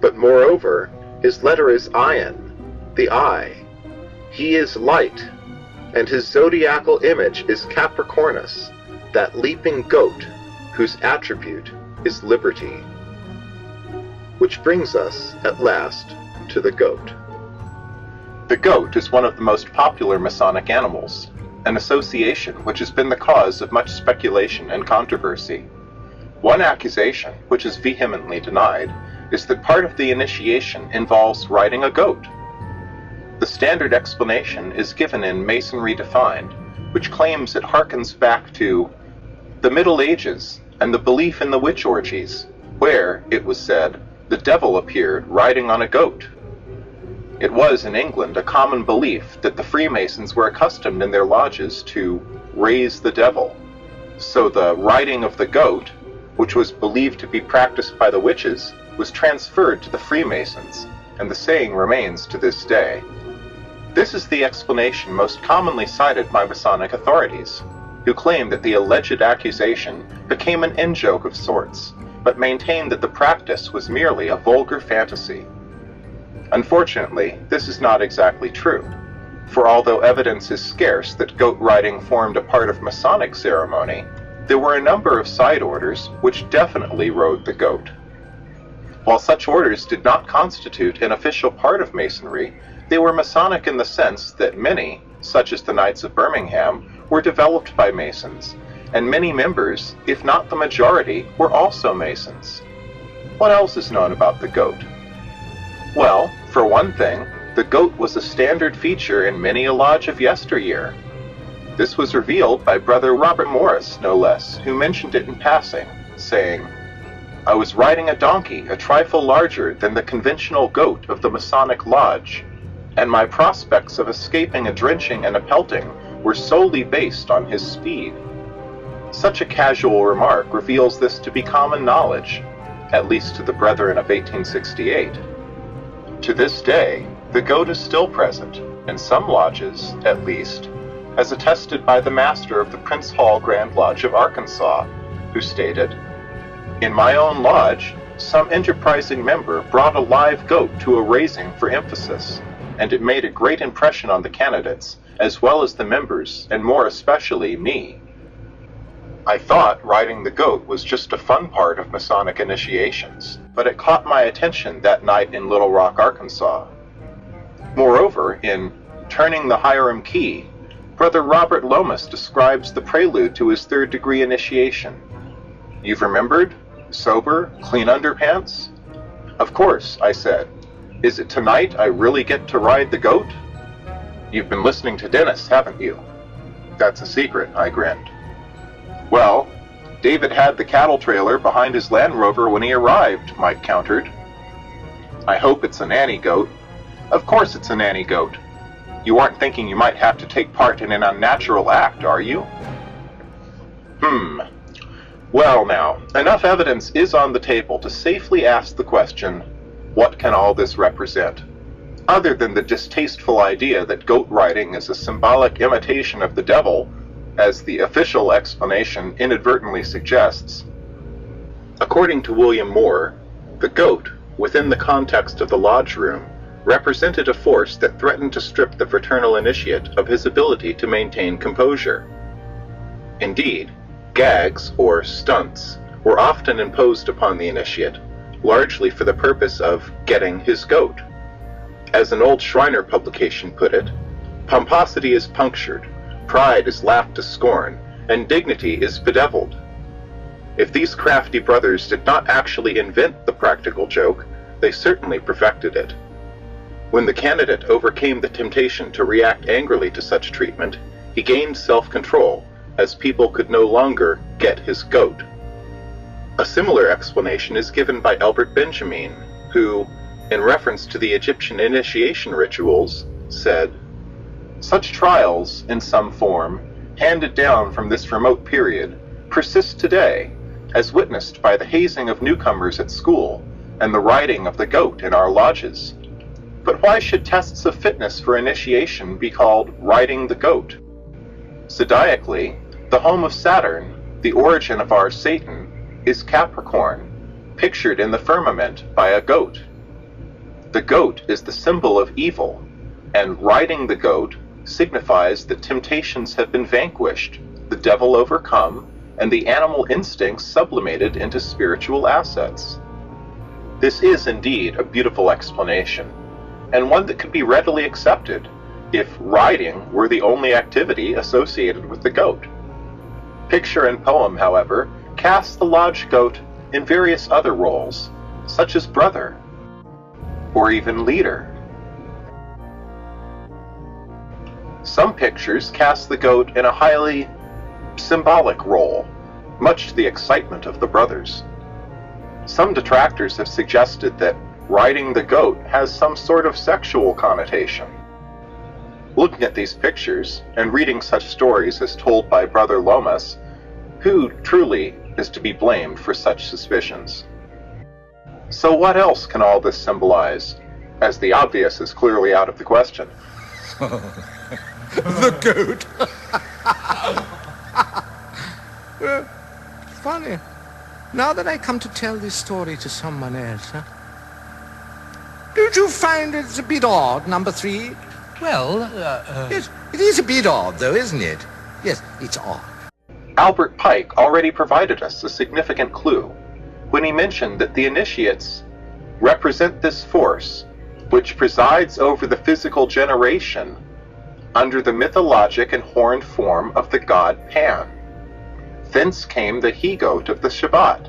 But moreover, his letter is Ion, the eye. He is light, and his zodiacal image is Capricornus, that leaping goat, whose attribute is liberty. Which brings us, at last, to the goat. The goat is one of the most popular Masonic animals, an association which has been the cause of much speculation and controversy. One accusation, which is vehemently denied, is that part of the initiation involves riding a goat. The standard explanation is given in Masonry Defined, which claims it harkens back to the Middle Ages and the belief in the witch orgies, where, it was said, the devil appeared riding on a goat. It was, in England, a common belief that the Freemasons were accustomed in their lodges to raise the devil. So the riding of the goat, which was believed to be practiced by the witches, was transferred to the Freemasons, and the saying remains to this day. This is the explanation most commonly cited by Masonic authorities, who claim that the alleged accusation became an in-joke of sorts, but maintained that the practice was merely a vulgar fantasy. Unfortunately, this is not exactly true, for although evidence is scarce that goat riding formed a part of Masonic ceremony, there were a number of side orders which definitely rode the goat. While such orders did not constitute an official part of Masonry, they were Masonic in the sense that many, such as the Knights of Birmingham, were developed by Masons, and many members, if not the majority, were also Masons. What else is known about the goat? Well, for one thing, the goat was a standard feature in many a lodge of yesteryear. This was revealed by Brother Robert Morris, no less, who mentioned it in passing, saying, "I was riding a donkey a trifle larger than the conventional goat of the Masonic Lodge, and my prospects of escaping a drenching and a pelting were solely based on his speed." Such a casual remark reveals this to be common knowledge, at least to the brethren of 1868. To this day, the goat is still present, in some lodges, at least, as attested by the master of the Prince Hall Grand Lodge of Arkansas, who stated, "In my own lodge, some enterprising member brought a live goat to a raising for emphasis, and it made a great impression on the candidates, as well as the members, and more especially me. I thought riding the goat was just a fun part of Masonic initiations, but it caught my attention that night in Little Rock, Arkansas." Moreover, in Turning the Hiram Key, Brother Robert Lomas describes the prelude to his third-degree initiation. "You've remembered? Sober, clean underpants?" "Of course," I said. "Is it tonight I really get to ride the goat?" "You've been listening to Dennis, haven't you?" "That's a secret," I grinned. "Well, David had the cattle trailer behind his Land Rover when he arrived," Mike countered. "I hope it's a nanny goat." "Of course it's a nanny goat. You aren't thinking you might have to take part in an unnatural act, are you?" Well now, enough evidence is on the table to safely ask the question, what can all this represent? Other than the distasteful idea that goat riding is a symbolic imitation of the devil, as the official explanation inadvertently suggests. According to William Moore, the goat, within the context of the lodge room, represented a force that threatened to strip the fraternal initiate of his ability to maintain composure. Indeed, gags, or stunts, were often imposed upon the initiate, largely for the purpose of getting his goat. As an old Shriner publication put it, pomposity is punctured, pride is laughed to scorn, and dignity is bedeviled. If these crafty brothers did not actually invent the practical joke, they certainly perfected it. When the candidate overcame the temptation to react angrily to such treatment, he gained self-control, as people could no longer get his goat. A similar explanation is given by Albert Benjamin, who, in reference to the Egyptian initiation rituals, said, "Such trials, in some form, handed down from this remote period, persist today, as witnessed by the hazing of newcomers at school and the riding of the goat in our lodges. But why should tests of fitness for initiation be called riding the goat? Zodiacally, the home of Saturn, the origin of our Satan, is Capricorn, pictured in the firmament by a goat. The goat is the symbol of evil, and riding the goat signifies that temptations have been vanquished, the devil overcome, and the animal instincts sublimated into spiritual assets." This is indeed a beautiful explanation, and one that could be readily accepted if riding were the only activity associated with the goat. Picture and poem, however, cast the lodge goat in various other roles, such as brother, or even leader. Some pictures cast the goat in a highly symbolic role, much to the excitement of the brothers. Some detractors have suggested that riding the goat has some sort of sexual connotation. Looking at these pictures, and reading such stories as told by Brother Lomas, who truly is to be blamed for such suspicions? So what else can all this symbolize, as the obvious is clearly out of the question? The goat! Funny. Now that I come to tell this story to someone else, huh? Don't you find it a bit odd, number 3? Well, Yes, it is a bit odd, though, isn't it? Yes, it's odd. Albert Pike already provided us a significant clue when he mentioned that the initiates represent this force which presides over the physical generation under the mythologic and horned form of the god Pan. Thence came the he-goat of the Shabbat.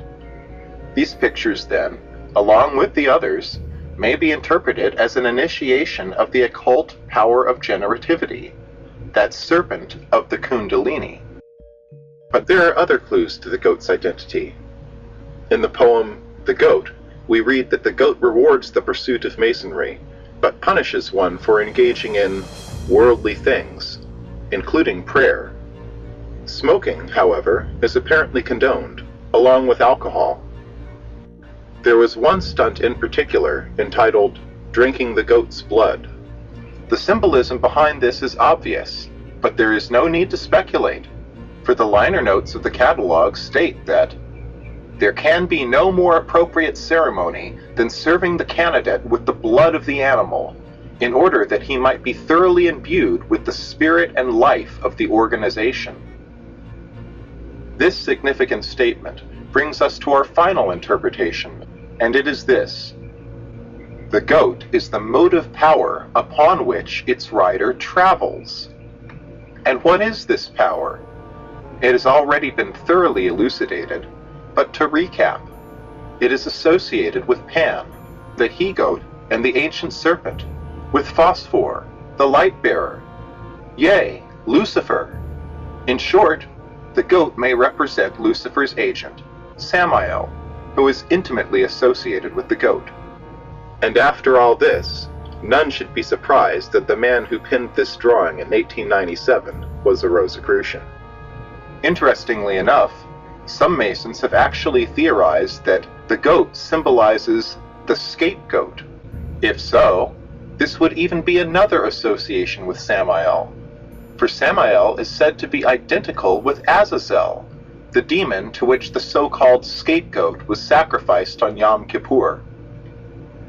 These pictures, then, along with the others, may be interpreted as an initiation of the occult power of generativity, that serpent of the Kundalini. But there are other clues to the goat's identity. In the poem The Goat, we read that the goat rewards the pursuit of masonry, but punishes one for engaging in worldly things, including prayer. Smoking, however, is apparently condoned, along with alcohol. There was one stunt in particular, entitled Drinking the Goat's Blood. The symbolism behind this is obvious, but there is no need to speculate, for the liner notes of the catalog state that there can be no more appropriate ceremony than serving the candidate with the blood of the animal, in order that he might be thoroughly imbued with the spirit and life of the organization. This significant statement brings us to our final interpretation, and it is this: the goat is the motive power upon which its rider travels. And what is this power? It has already been thoroughly elucidated, but to recap, it is associated with Pan, the he-goat, and the ancient serpent, with Phosphor, the light-bearer, yea, Lucifer. In short, the goat may represent Lucifer's agent, Samael, who is intimately associated with the goat. And after all this, none should be surprised that the man who penned this drawing in 1897 was a Rosicrucian. Interestingly enough, some Masons have actually theorized that the goat symbolizes the scapegoat. If so, this would even be another association with Samael. for Samael is said to be identical with Azazel, the demon to which the so-called scapegoat was sacrificed on Yom Kippur.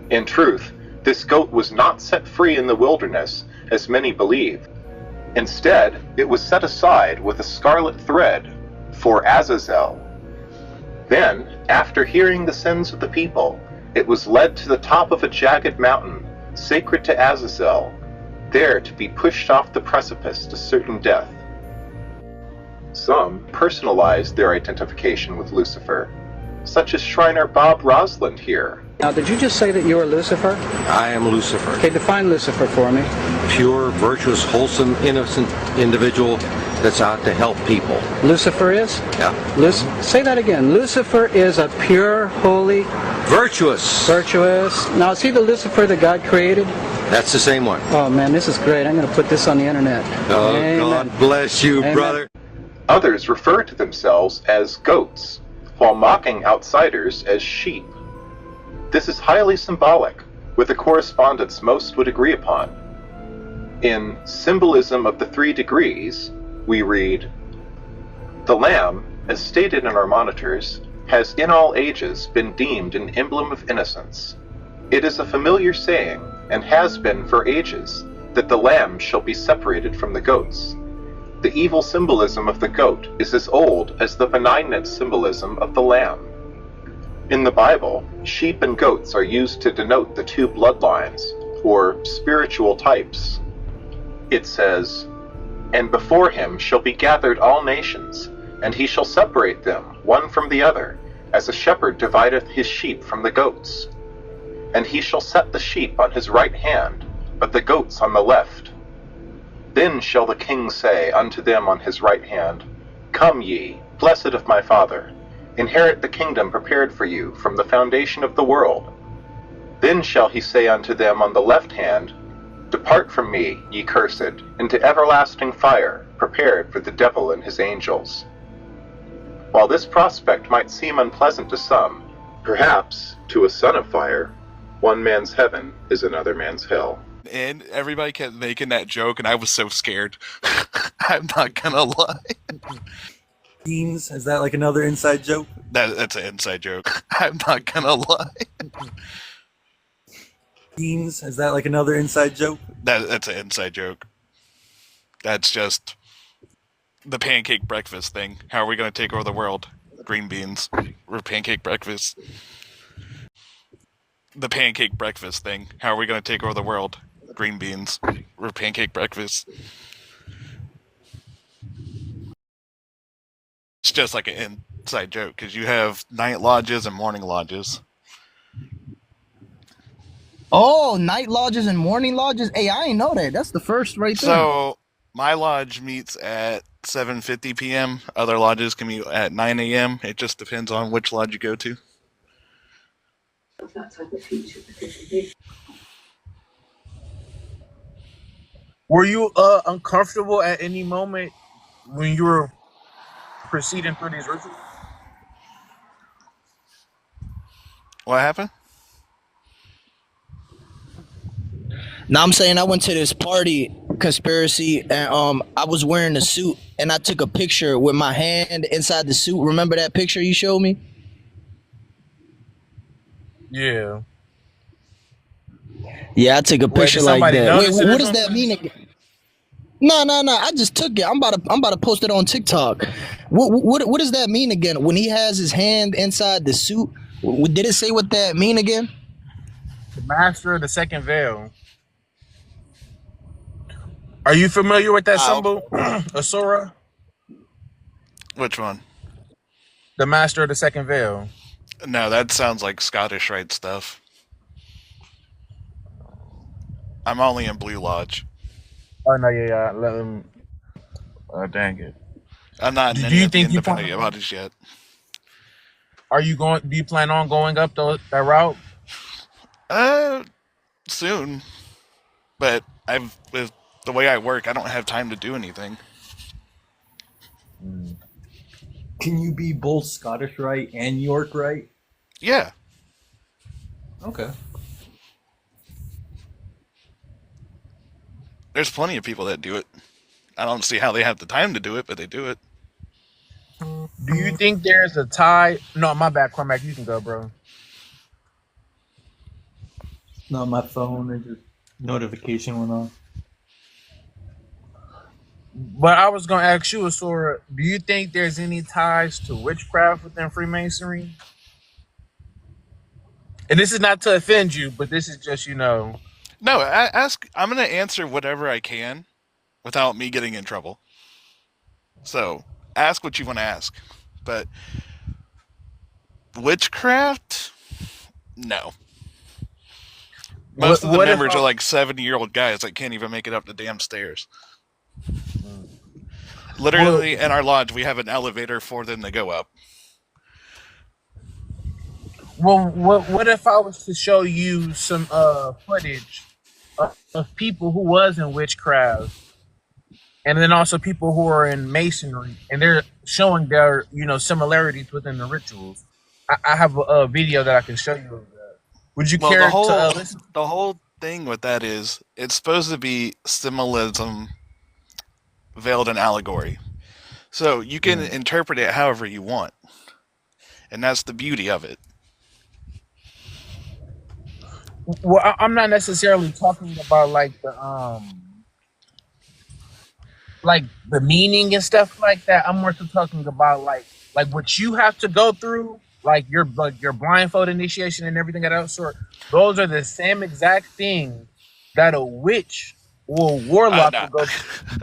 In truth, this goat was not set free in the wilderness, as many believe. Instead, it was set aside with a scarlet thread for Azazel. Then, after hearing the sins of the people, it was led to the top of a jagged mountain, sacred to Azazel, there to be pushed off the precipice to certain death. Some personalized their identification with Lucifer, such as Shriner Bob Rosland here. Now, did you just say that you are Lucifer? I am Lucifer. Okay, define Lucifer for me. Pure, virtuous, wholesome, innocent individual that's out to help people. Lucifer is? Yeah. Say that again. Lucifer is a pure, holy... Virtuous. Virtuous. Now, is he the Lucifer that God created? That's the same one. Oh, man, this is great. I'm going to put this on the internet. Oh, Amen. God bless you, Amen. brother. Others refer to themselves as goats, while mocking outsiders as sheep. This is highly symbolic, with a correspondence most would agree upon. In Symbolism of the Three Degrees, we read, "The Lamb, as stated in our monitors, has in all ages been deemed an emblem of innocence. It is a familiar saying, and has been for ages, that the lamb shall be separated from the goats. The evil symbolism of the goat is as old as the benignant symbolism of the lamb. In the Bible, sheep and goats are used to denote the two bloodlines, or spiritual types. It says, 'And before him shall be gathered all nations, and he shall separate them one from the other, as a shepherd divideth his sheep from the goats. And he shall set the sheep on his right hand, but the goats on the left. Then shall the king say unto them on his right hand, Come ye, blessed of my Father, inherit the kingdom prepared for you from the foundation of the world. Then shall he say unto them on the left hand, Depart from me, ye cursed, into everlasting fire, prepared for the devil and his angels.' While this prospect might seem unpleasant to some, perhaps, to a son of fire, one man's heaven is another man's hell." And everybody kept making that joke, and I was so scared. I'm not gonna lie. Beans, is that like another inside joke? That's an inside joke. I'm not gonna lie. Beans, is that like another inside joke? That's an inside joke. That's just the pancake breakfast thing. How are we gonna take over the world? Green beans. Or pancake breakfast. The pancake breakfast thing. How are we gonna take over the world? Green beans. Or pancake breakfast. It's just like an inside joke, because you have night lodges and morning lodges. Oh, night lodges and morning lodges? Hey, I ain't know that. That's the first right there. So, my lodge meets at 7:50 p.m. Other lodges can meet at 9 a.m. It just depends on which lodge you go to. Were you uncomfortable at any moment when you were proceeding through these rituals? What happened? Now I'm saying I went to this party conspiracy and I was wearing a suit and I took a picture with my hand inside the suit. Remember that picture you showed me? Yeah. Yeah, I took a picture like that. Wait, what does something? that mean again? No. I just took it. I'm about to post it on TikTok. What does that mean again? When he has his hand inside the suit, did it say what that mean again? The master of the second veil. Are you familiar with that symbol, Asura? Which one? The master of the second veil. No, that sounds like Scottish Rite stuff. I'm only in Blue Lodge. Oh no, yeah. Let him. Dang it. I'm not in any of the independent lodges yet. Are you going? Do you plan on going up that route? Soon. But with the way I work, I don't have time to do anything. Can you be both Scottish Rite and York Rite? Yeah. Okay. There's plenty of people that do it. I don't see how they have the time to do it, but they do it. Do you think there's a tie? No, my bad, Cormac. You can go, bro. No, my phone, it just notification went on. But I was gonna ask you, Asura, do you think there's any ties to witchcraft within Freemasonry? And this is not to offend you, but this is just, No, ask. I'm gonna answer whatever I can without me getting in trouble. So, ask what you want to ask. But witchcraft? No. Most of the members are like 70-year-old guys that can't even make it up the damn stairs. Literally, in our lodge, we have an elevator for them to go up. Well, what if I was to show you some footage of people who was in witchcraft, and then also people who are in masonry, and they're showing their similarities within the rituals? I have a video that I can show you of that. Would you care to listen? The whole thing with that is it's supposed to be symbolism veiled in allegory. So you can interpret it however you want. And that's the beauty of it. Well, I'm not necessarily talking about like the meaning and stuff like that. I'm more so talking about like what you have to go through, like your blindfold initiation and everything of that sort. Those are the same exact things that a witch or warlock will go through.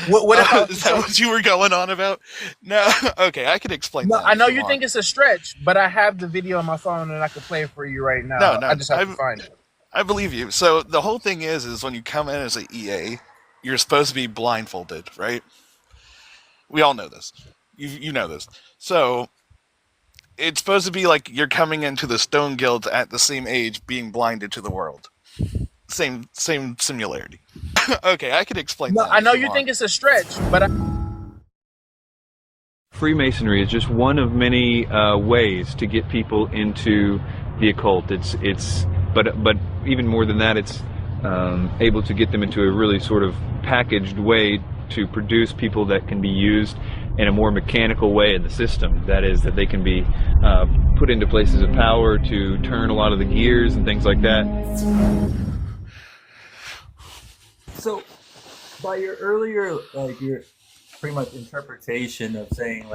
What if is that what you were going on about? No, okay, I can explain that. I know you think it's a stretch, but I have the video on my phone and I can play it for you right now. No, I just have to find it. I believe you. So the whole thing is when you come in as an EA, you're supposed to be blindfolded, right? We all know this. You know this. So it's supposed to be like you're coming into the Stone Guilds at the same age, being blinded to the world. Same similarity. Okay, I could explain that. I know you think it's a stretch, but Freemasonry is just one of many ways to get people into the occult. But even more than that, it's able to get them into a really sort of packaged way to produce people that can be used in a more mechanical way in the system. That is, that they can be put into places of power to turn a lot of the gears and things like that. So, by your earlier, your pretty much interpretation of saying,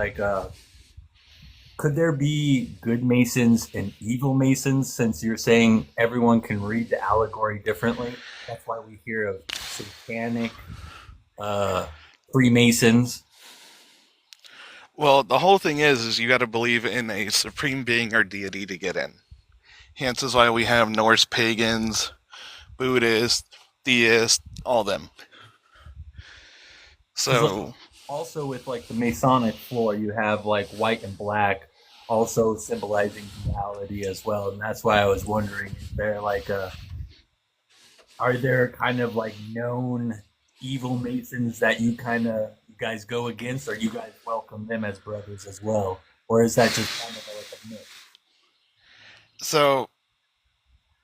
could there be good Masons and evil Masons, since you're saying everyone can read the allegory differently? That's why we hear of satanic Freemasons. Well, the whole thing is you got to believe in a supreme being or deity to get in. Hence is why we have Norse pagans, Buddhists, theists, all them. So also with the Masonic floor, you have white and black, also symbolizing duality as well, and that's why I was wondering, is there are there kind of known evil Masons that you guys go against, or you guys welcome them as brothers as well, or is that just kind of a myth? So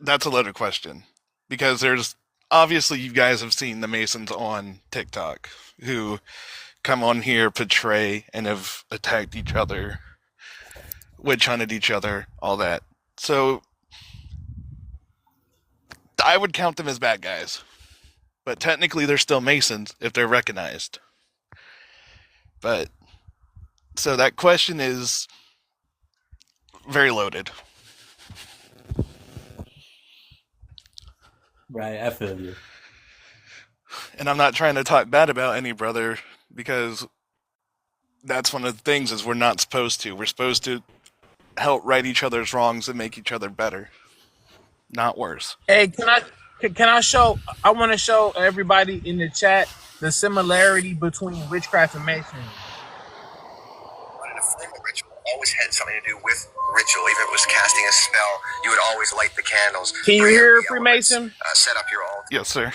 that's a loaded question, because there's obviously you guys have seen the Masons on TikTok who come on here, portray, and have attacked each other, witch hunted each other, all that. So I would count them as bad guys, but technically they're still Masons if they're recognized. But so that question is very loaded. Right, I feel you. And I'm not trying to talk bad about any brother, because that's one of the things is we're not supposed to. We're supposed to help right each other's wrongs and make each other better, not worse. Hey, can I show? I want to show everybody in the chat the similarity between witchcraft and masonry. But in a formal ritual, always had something to do with ritual. Even if it was casting a spell, you would always light the candles. Can you hear Freemason? Set up your altar. Yes, sir.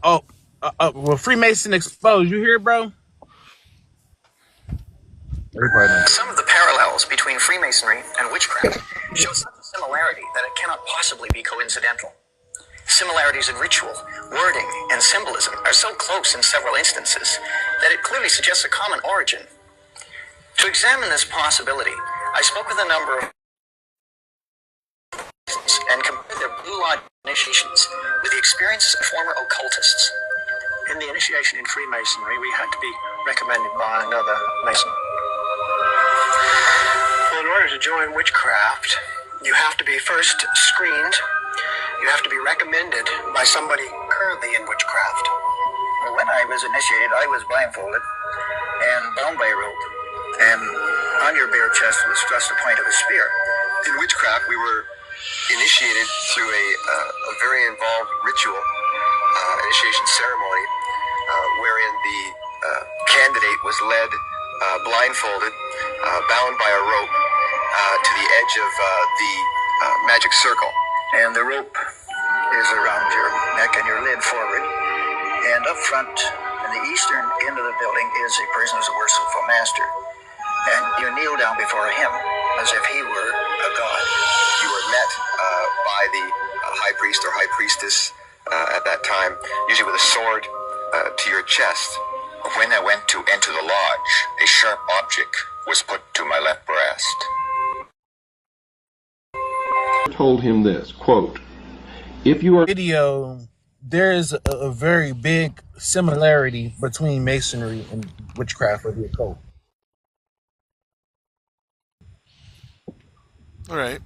Well, Freemason exposed. You hear, bro? Some of the parallels between Freemasonry and witchcraft show such a similarity that it cannot possibly be coincidental. Similarities in ritual, wording, and symbolism are so close in several instances that it clearly suggests a common origin. To examine this possibility, I spoke with a number of and compared their Blue Lodge initiations with the experiences of former occultists. In the initiation in Freemasonry, we had to be recommended by another Mason. Well, in order to join witchcraft, you have to be first screened. You have to be recommended by somebody currently in witchcraft. Well, when I was initiated, I was blindfolded and bound by a rope, and on your bare chest was thrust the point of a spear. In witchcraft, we were initiated through a very involved ritual, initiation ceremony, wherein the candidate was led blindfolded, bound by a rope to the edge of the magic circle. And the rope is around your neck and your lid forward. And up front, in the eastern end of the building, is a person's worshipful master. And you kneel down before him as if he were a god. You were met by the high priest or high priestess at that time, usually with a sword to your chest. When I went to enter the lodge, a sharp object was put to my left breast. Told him this, quote, if you are video, there is a very big similarity between Masonry and witchcraft or the occult. All right.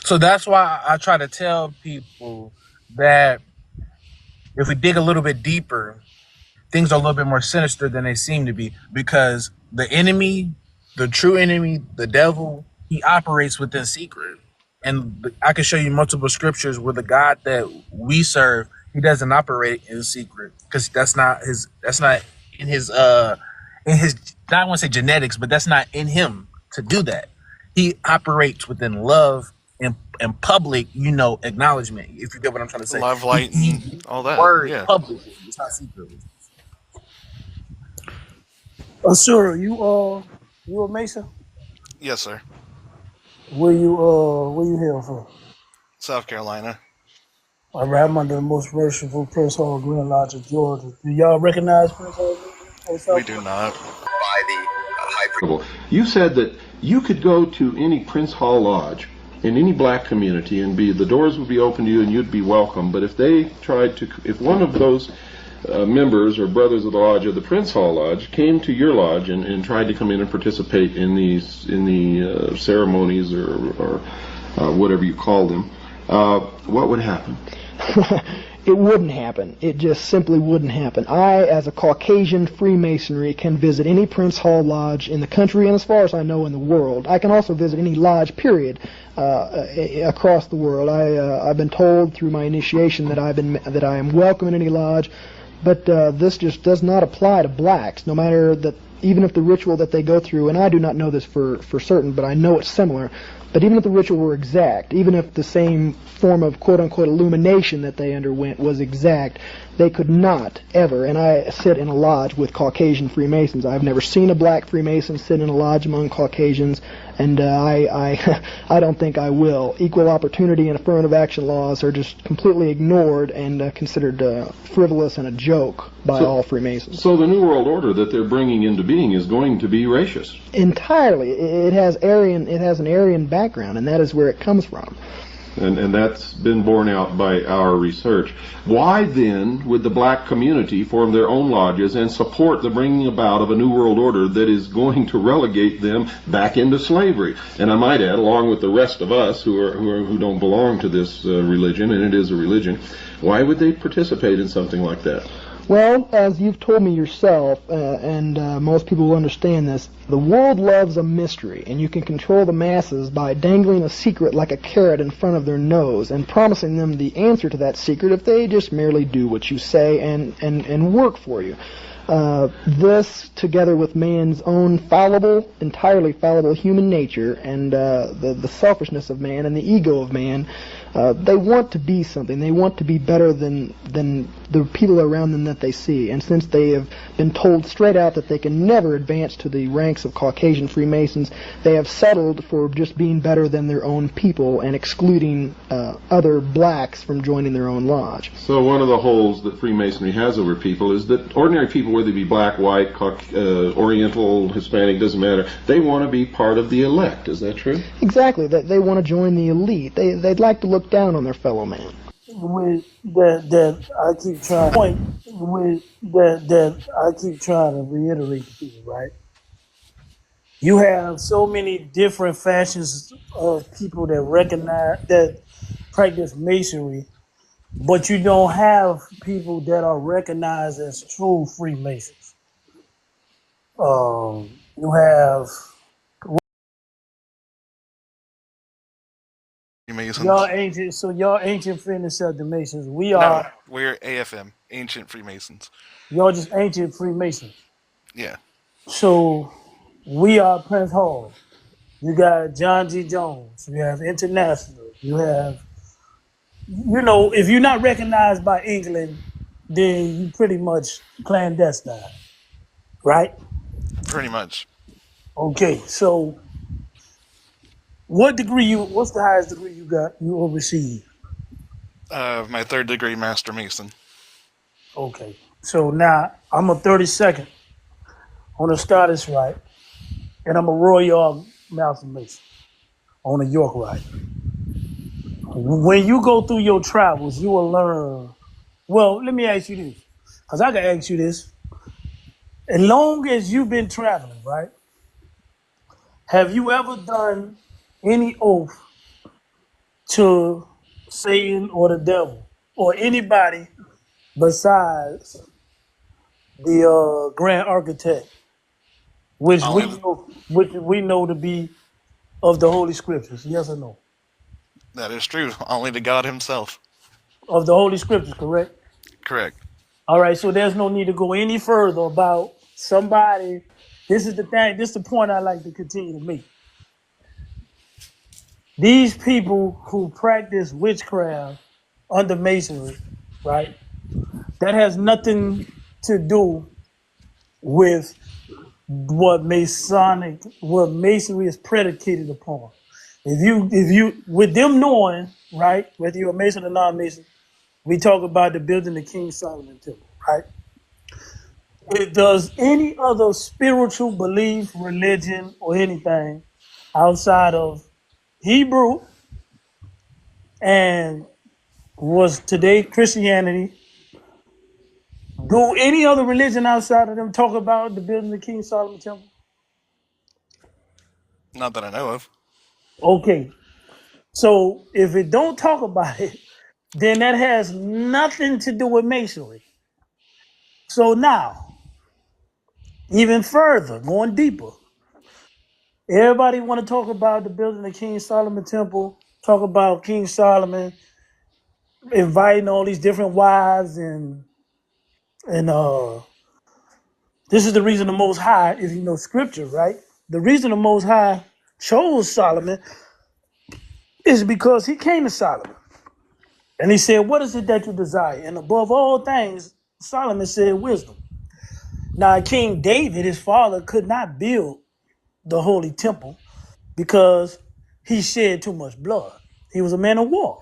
So that's why I try to tell people that if we dig a little bit deeper, things are a little bit more sinister than they seem to be, because the enemy, the true enemy, the devil, he operates within secret. And I can show you multiple scriptures where the God that we serve, he doesn't operate in secret, because that's not in his I don't want to say genetics, but that's not in him to do that. He operates within love and public, acknowledgement. If you get what I'm trying to say. Love, light, and all that. Word, yeah. public. It's not secret. Asura, you a Mason? Yes, sir. Where you hail from? South Carolina. All right, I'm under the most merciful Prince Hall Grand Lodge of Georgia. Do y'all recognize Prince Hall? We do not. By the high priest. You said that you could go to any Prince Hall Lodge in any black community and the doors would be open to you and you'd be welcome. But if one of those members or brothers of the lodge of the Prince Hall Lodge came to your lodge and tried to come in and participate in the ceremonies or whatever you call them, what would happen? It wouldn't happen. It just simply wouldn't happen. I, as a Caucasian Freemasonry, can visit any Prince Hall Lodge in the country and, as far as I know, in the world. I can also visit any lodge, period, across the world. I've been told through my initiation that I am welcome in any lodge, but this just does not apply to blacks. No matter that, even if the ritual that they go through, and I do not know this for certain, but I know it's similar. But even if the ritual were exact, even if the same form of quote-unquote illumination that they underwent was exact, they could not ever, and I sit in a lodge with Caucasian Freemasons. I've never seen a black Freemason sit in a lodge among Caucasians, and I don't think I will. Equal opportunity and affirmative action laws are just completely ignored and considered frivolous and a joke by all Freemasons. So the New World Order that they're bringing into being is going to be racist? Entirely. It has an Aryan background, and that is where it comes from. And that's been borne out by our research. Why then would the black community form their own lodges and support the bringing about of a New World Order that is going to relegate them back into slavery? And I might add, along with the rest of us who don't belong to this religion, and it is a religion, why would they participate in something like that? Well, as you've told me yourself, and most people will understand this, the world loves a mystery, and you can control the masses by dangling a secret like a carrot in front of their nose and promising them the answer to that secret if they just merely do what you say and work for you. This, together with man's own entirely fallible human nature and the selfishness of man and the ego of man, They want to be something. They want to be better than the people around them that they see. And since they have been told straight out that they can never advance to the ranks of Caucasian Freemasons, they have settled for just being better than their own people and excluding other blacks from joining their own lodge. So one of the holes that Freemasonry has over people is that ordinary people, whether they be black, white, Oriental, Hispanic, doesn't matter, they want to be part of the elect. Is that true? Exactly. They want to join the elite. They'd like to look down on their fellow man. With that I keep trying to reiterate to people, right? You have so many different fashions of people that practice masonry, but you don't have people that are recognized as true Freemasons. You have Freemasons. y'all ancient Friends of the Masons. No, we're AFM, Ancient Freemasons. Y'all just ancient Freemasons. Yeah. So we are Prince Hall. You got John G. Jones. You have International. You have, if you're not recognized by England, then you pretty much clandestine, right? Pretty much. Okay, so what's the highest degree you oversee? My 3rd degree Master Mason. Okay, so now I'm a 32nd on the Scottish Rite, and I'm a Royal Master Mason on the York Rite. When you go through your travels, you will learn. Well, let me ask you this, because I can ask you this. As long as you've been traveling, right? Have you ever done any oath to Satan or the devil or anybody besides the Grand Architect, which we know to be of the Holy Scriptures? Yes or no? That is true. Only to God himself. Of the Holy Scriptures, correct? Correct. All right, so there's no need to go any further about somebody. This is the thing. This is the point I like to continue to make. These people who practice witchcraft under masonry, right? That has nothing to do with what masonry is predicated upon. If you with them knowing, right, whether you're a mason or non-mason, we talk about the building the King Solomon temple, right? Does any other spiritual belief, religion, or anything outside of Hebrew and was today Christianity, do any other religion outside of them talk about the building the King Solomon temple? Not that I know of. Okay. So if it don't talk about it, then that has nothing to do with masonry. So now, even further, going deeper, everybody want to talk about the building the King Solomon temple, talk about King Solomon inviting all these different wives and this is the reason the Most High, if you know Scripture, right? The reason the Most High chose Solomon is because he came to Solomon. And he said, what is it that you desire? And above all things, Solomon said wisdom. Now, King David, his father, could not build the holy temple because he shed too much blood. He was a man of war.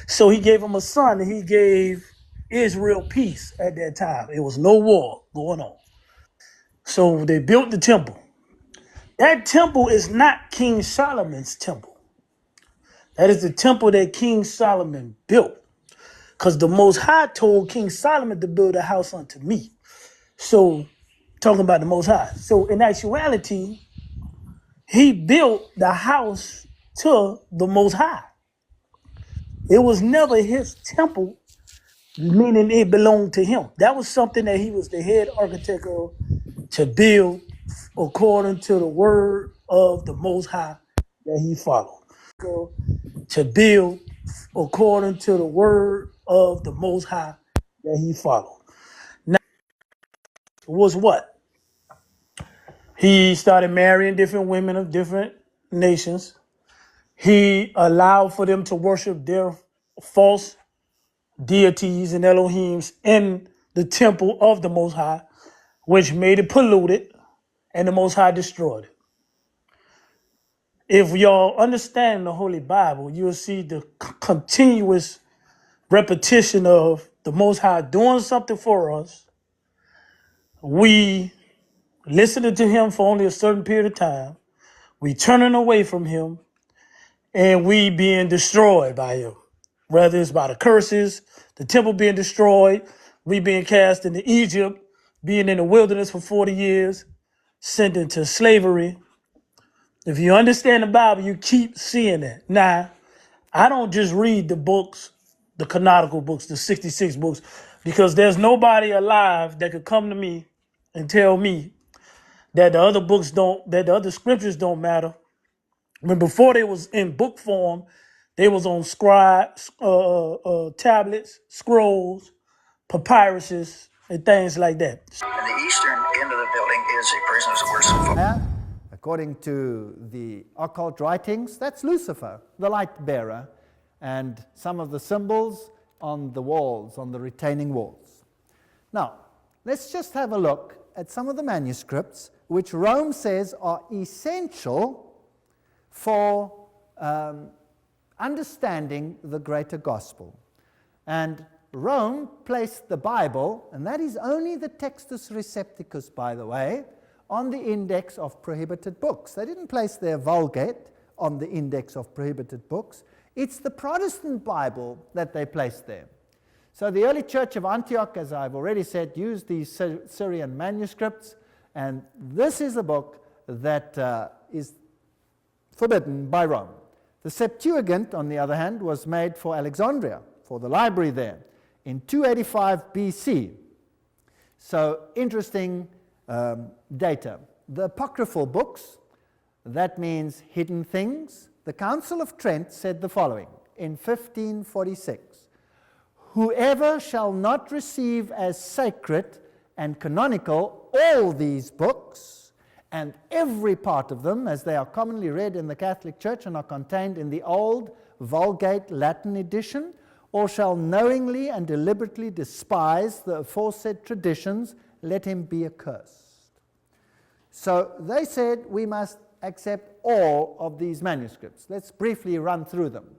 So he gave him a son and he gave Israel peace at that time. It was no war going on. So they built the temple. That temple is not King Solomon's temple. That is the temple that King Solomon built. Because the Most High told King Solomon to build a house unto me. So, talking about the Most High. So, in actuality, he built the house to the Most High. It was never his temple, meaning it belonged to him. That was something that he was the head architect of to build according to the word of the Most High that he followed. To build according to the word of the Most High that he followed. Now, was what? He started marrying different women of different nations. He allowed for them to worship their false deities and Elohims in the temple of the Most High, which made it polluted, and the Most High destroyed it. If y'all understand the Holy Bible, you'll see the continuous repetition of the Most High doing something for us. We listening to Him for only a certain period of time. We turning away from Him, and we being destroyed by Him. Whether it's by the curses, the temple being destroyed, we being cast into Egypt, being in the wilderness for 40 years, sent into slavery. If you understand the Bible, you keep seeing that. Now, I don't just read the books, the canonical books, the 66 books, because there's nobody alive that could come to me and tell me that the other books don't, that the other scriptures don't matter. When before they was in book form, they was on tablets, scrolls, papyruses, and things like that. And the eastern end of the building is a prisoners of worship. According to the occult writings, that's Lucifer, the light bearer, and some of the symbols on the walls, on the retaining walls. Now, let's just have a look at some of the manuscripts which Rome says are essential for understanding the greater gospel. And Rome placed the Bible, and that is only the Textus Recepticus, by the way, on the index of prohibited books. They didn't place their Vulgate on the index of prohibited books. It's the Protestant Bible that they placed there. So the early church of Antioch, as I've already said, used these Syrian manuscripts, and this is a book that is forbidden by Rome. The Septuagint, on the other hand, was made for Alexandria, for the library there, in 285 BC. So interesting data. The apocryphal books, that means hidden things. The Council of Trent said the following in 1546: whoever shall not receive as sacred and canonical all these books, and every part of them, as they are commonly read in the Catholic Church and are contained in the old Vulgate Latin edition, or shall knowingly and deliberately despise the aforesaid traditions, let him be accursed. So they said we must accept all of these manuscripts. Let's briefly run through them.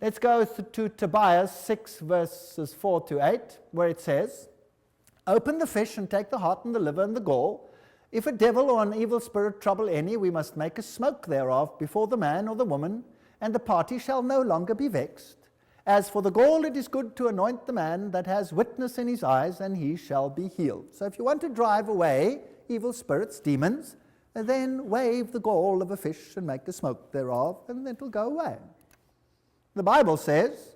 Let's go to Tobias 6 verses 4 to 8, where it says, open the fish and take the heart and the liver and the gall. If a devil or an evil spirit trouble any, we must make a smoke thereof before the man or the woman, and the party shall no longer be vexed. As for the gall, it is good to anoint the man that has witness in his eyes, and he shall be healed. So if you want to drive away evil spirits, demons, then wave the gall of a fish and make a smoke thereof, and it will go away. The Bible says,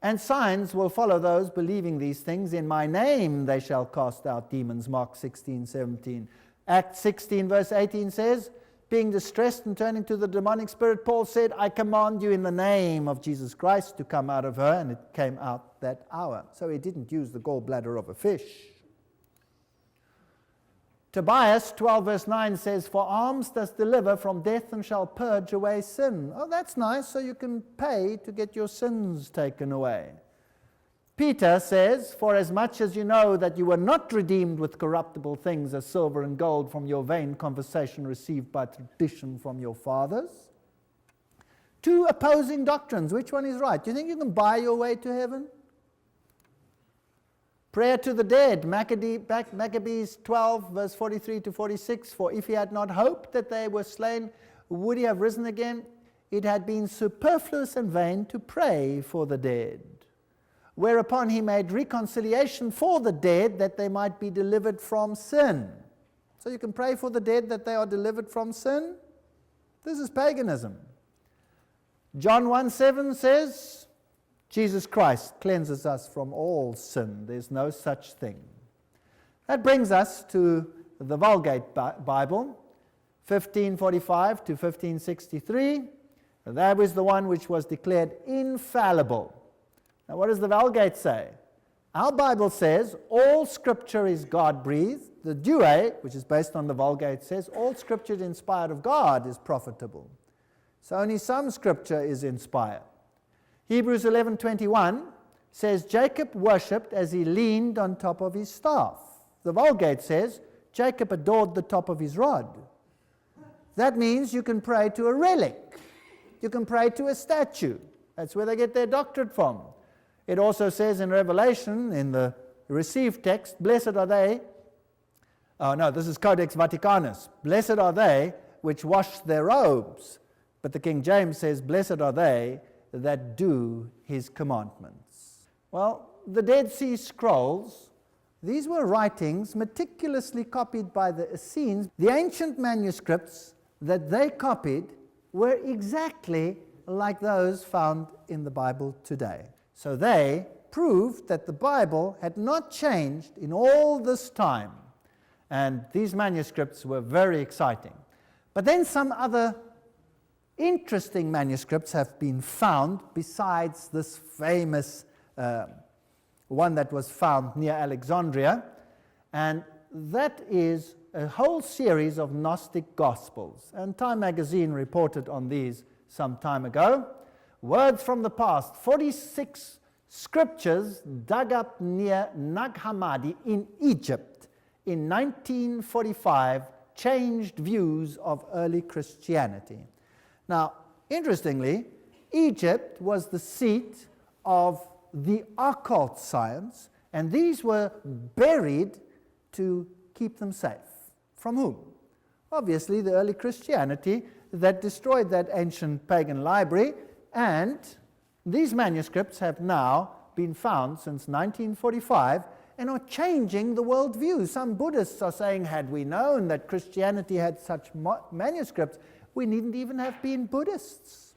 and signs will follow those believing these things. In my name they shall cast out demons, Mark 16:17. Acts 16 verse 18 says, being distressed and turning to the demonic spirit, Paul said, I command you in the name of Jesus Christ to come out of her, and it came out that hour. So he didn't use the gallbladder of a fish. Tobias 12 verse 9 says, for alms does deliver from death and shall purge away sin. Oh, that's nice, so you can pay to get your sins taken away. Peter says, for as much as you know that you were not redeemed with corruptible things as silver and gold from your vain conversation received by tradition from your fathers. Two opposing doctrines. Which one is right? Do you think you can buy your way to heaven? Prayer to the dead, Maccabees 12, verse 43 to 46, for if he had not hoped that they were slain, would he have risen again? It had been superfluous and vain to pray for the dead. Whereupon he made reconciliation for the dead, that they might be delivered from sin. So you can pray for the dead that they are delivered from sin? This is paganism. John 1:7 says, Jesus Christ cleanses us from all sin. There's no such thing. That brings us to the Vulgate Bible, 1545 to 1563. That was the one which was declared infallible. Now what does the Vulgate say? Our Bible says all Scripture is God-breathed. The Douay, which is based on the Vulgate, says all Scripture inspired of God is profitable. So only some scripture is inspired. Hebrews 11:21 says Jacob worshipped as he leaned on top of his staff. The Vulgate says Jacob adored the top of his rod. That means you can pray to a relic. You can pray to a statue. That's where they get their doctorate from. It also says in Revelation, in the received text, blessed are they, oh no, this is Codex Vaticanus, blessed are they which wash their robes. But the King James says, blessed are they that do his commandments. Well, the Dead Sea Scrolls, these were writings meticulously copied by the Essenes. The ancient manuscripts that they copied were exactly like those found in the Bible today. So they proved that the Bible had not changed in all this time. And these manuscripts were very exciting. But then some other interesting manuscripts have been found besides this famous one that was found near Alexandria, and that is a whole series of Gnostic Gospels. And Time magazine reported on these some time ago. Words from the past, 46 scriptures dug up near Nag Hammadi in Egypt in 1945 changed views of early Christianity. Now, interestingly, Egypt was the seat of the occult science, and these were buried to keep them safe. From whom? Obviously, the early Christianity that destroyed that ancient pagan library, and these manuscripts have now been found since 1945 and are changing the worldview. Some Buddhists are saying, had we known that Christianity had such manuscripts, we needn't even have been Buddhists.